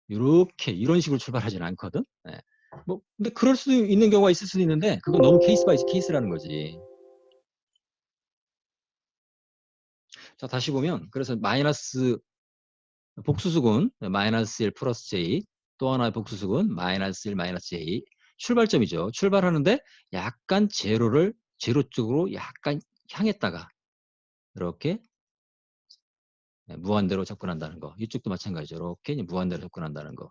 이런 식으로 출발하지는 않거든. 예. 뭐 근데 그럴 수도 있는 경우가 있을 수도 있는데 그건 너무 케이스 바이 케이스라는 거지. 자, 다시 보면 그래서 마이너스 복수수군 마이너스 1 플러스 j 또 하나의 복수수군 마이너스 1 마이너스 j 출발점이죠. 출발하는데 약간 제로 쪽으로 약간 향했다가 이렇게 무한대로 접근한다는 거. 이쪽도 마찬가지죠. 이렇게 무한대로 접근한다는 거.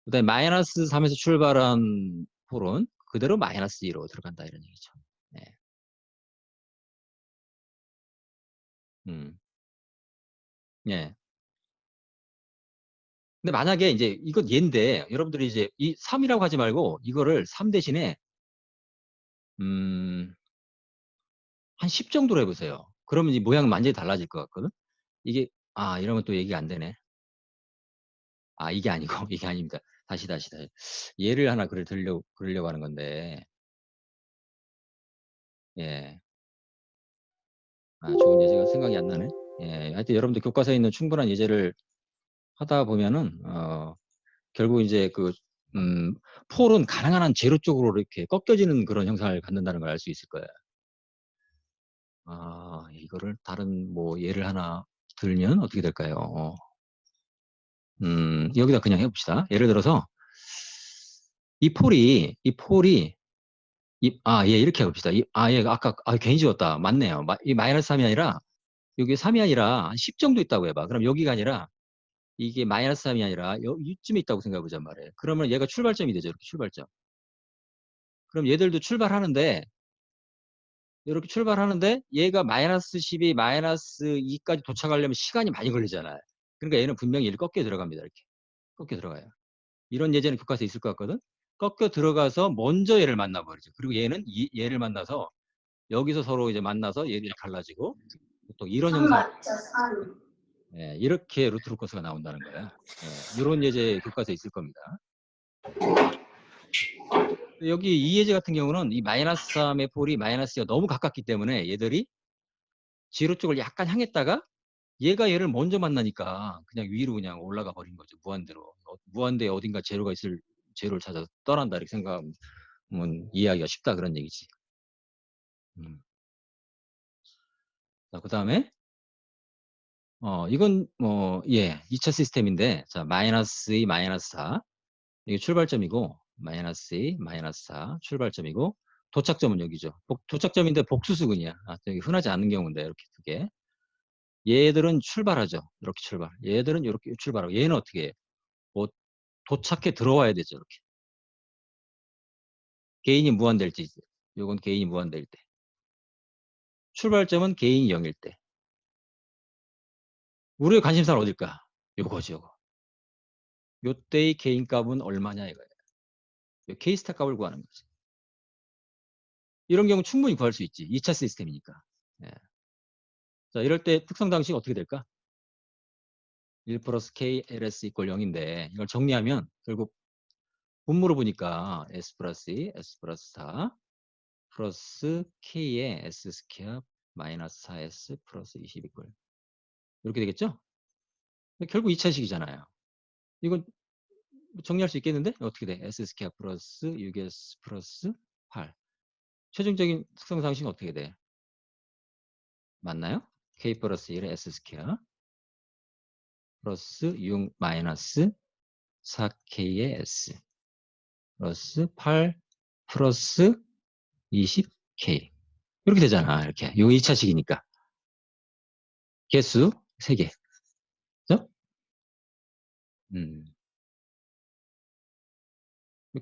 그다음에 마이너스 3에서 출발한 폴은 그대로 마이너스 2로 들어간다 이런 얘기죠. 네. 음. 예. 근데 만약에 이제 이건 얘인데 여러분들이 이제 이 3이라고 하지 말고 이거를 3 대신에 한 10 정도로 해보세요. 그러면 이 모양은 완전히 달라질 것 같거든. 이게 이러면 또 얘기가 안 되네. 이게 아니고 이게 아닙니다. 다시. 예를 하나 그리려고 하는 건데 예. 좋은 예제가 생각이 안 나네. 예. 하여튼 여러분들 교과서에 있는 충분한 예제를 하다 보면은 결국 이제 폴은 가능한 한 제로 쪽으로 이렇게 꺾여지는 그런 형상을 갖는다는 걸 알 수 있을 거예요. 이거를 다른 뭐 예를 하나 들면 어떻게 될까요? 여기다 그냥 해봅시다. 예를 들어서 이 폴이 예, 이렇게 해봅시다. 예, 아까 괜히 지웠다. 맞네요. 이 마이너스 3이 아니라 여기 3이 아니라 한 10 정도 있다고 해봐. 그럼 여기가 아니라 이게 마이너스 3이 아니라 이쯤에 있다고 생각해보자 말이에요. 그러면 얘가 출발점이 되죠. 이렇게 출발점. 그럼 얘들도 이렇게 출발하는데 얘가 마이너스 12, 마이너스 2까지 도착하려면 시간이 많이 걸리잖아요. 그러니까 얘는 분명히 얘를 꺾여 들어갑니다. 이렇게. 꺾여 들어가요. 이런 예제는 교과서에 있을 것 같거든. 꺾여 들어가서 먼저 얘를 만나버리죠. 그리고 얘는 얘를 만나서 여기서 서로 이제 만나서 얘들이 갈라지고 보통 이런 형상 이렇게 루트 루커스가 나온다는 거예요. 이런 예제 교과서에 있을 겁니다. 여기 이 예제 같은 경우는 이 마이너스 3의 폴이 마이너스가 너무 가깝기 때문에 얘들이 지로 쪽을 약간 향했다가 얘가 얘를 먼저 만나니까 그냥 위로 그냥 올라가 버린 거죠. 무한대로. 무한대에 어딘가 제로를 찾아서 떠난다 이렇게 생각하면 이해하기가 쉽다 그런 얘기지. 자, 그 다음에 이건 2차 시스템인데 자, 마이너스 2, 마이너스 4 이게 출발점이고 마이너스 2, 마이너스 4 출발점이고 도착점은 여기죠. 도착점인데 복수수근이야. 여기 흔하지 않은 경우인데 이렇게 두 개. 얘들은 출발하죠. 이렇게 출발. 얘들은 이렇게 출발하고 얘는 어떻게 해요? 뭐 도착해 들어와야 되죠. 이렇게. 개인이 무한될 때 요건 개인이 무한될 때. 출발점은 개인이 0일 때. 우리의 관심사는 어딜까? 요거지, 요거. 요때의 개인값은 얼마냐 이거예요. 요 K스타 값을 구하는 거지. 이런 경우 충분히 구할 수 있지. 2차 시스템이니까. 예. 자, 이럴 때 특성 당식 어떻게 될까? 1 플러스 K LS 이퀄 0인데 이걸 정리하면 결국 분모로 보니까 S 플러스 2, S 플러스 4 플러스 K의 S 스퀘어 마이너스 4S 플러스 20 이퀄 이렇게 되겠죠? 결국 2차식이잖아요. 이건 정리할 수 있겠는데? 어떻게 돼? S 스퀘어 플러스 6S 플러스 8 최종적인 특성 상식은 어떻게 돼? 맞나요? k 플러스 1의 s 스퀘어 플러스 6 마이너스 4k의 s 플러스 8 플러스 20k 이렇게 되잖아. 이렇게. 이거 2차식이니까. 개수 3개. 그죠?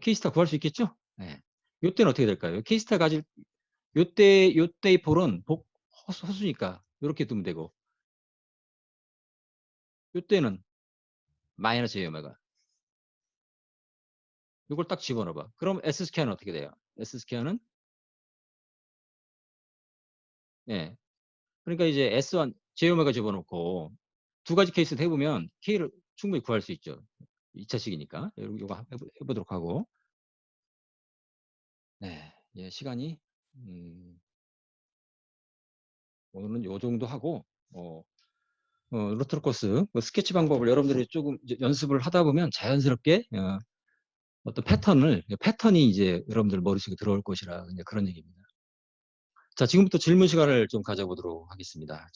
K스타 구할 수 있겠죠? 네. 요때는 어떻게 될까요? K스타 가질 요때의 볼은 허수니까 이렇게 두면 되고 요때는 마이너스 J 오메가. 이걸 딱 집어넣어봐. 그럼 S 스퀘어는 어떻게 돼요? S 스퀘어는 예. 그러니까 이제 S1 J 오메가 집어넣고 두 가지 케이스 해보면 K를 충분히 구할 수 있죠. 2차식이니까. 이거 해보도록 하고. 네. 예, 시간이 오늘은 요 정도 하고 루트로 코스 스케치 방법을 여러분들이 조금 이제 연습을 하다 보면 자연스럽게 어떤 패턴이 이제 여러분들 머릿속에 들어올 것이라 이제 그런 얘기입니다. 자, 지금부터 질문 시간을 좀 가져보도록 하겠습니다. 자,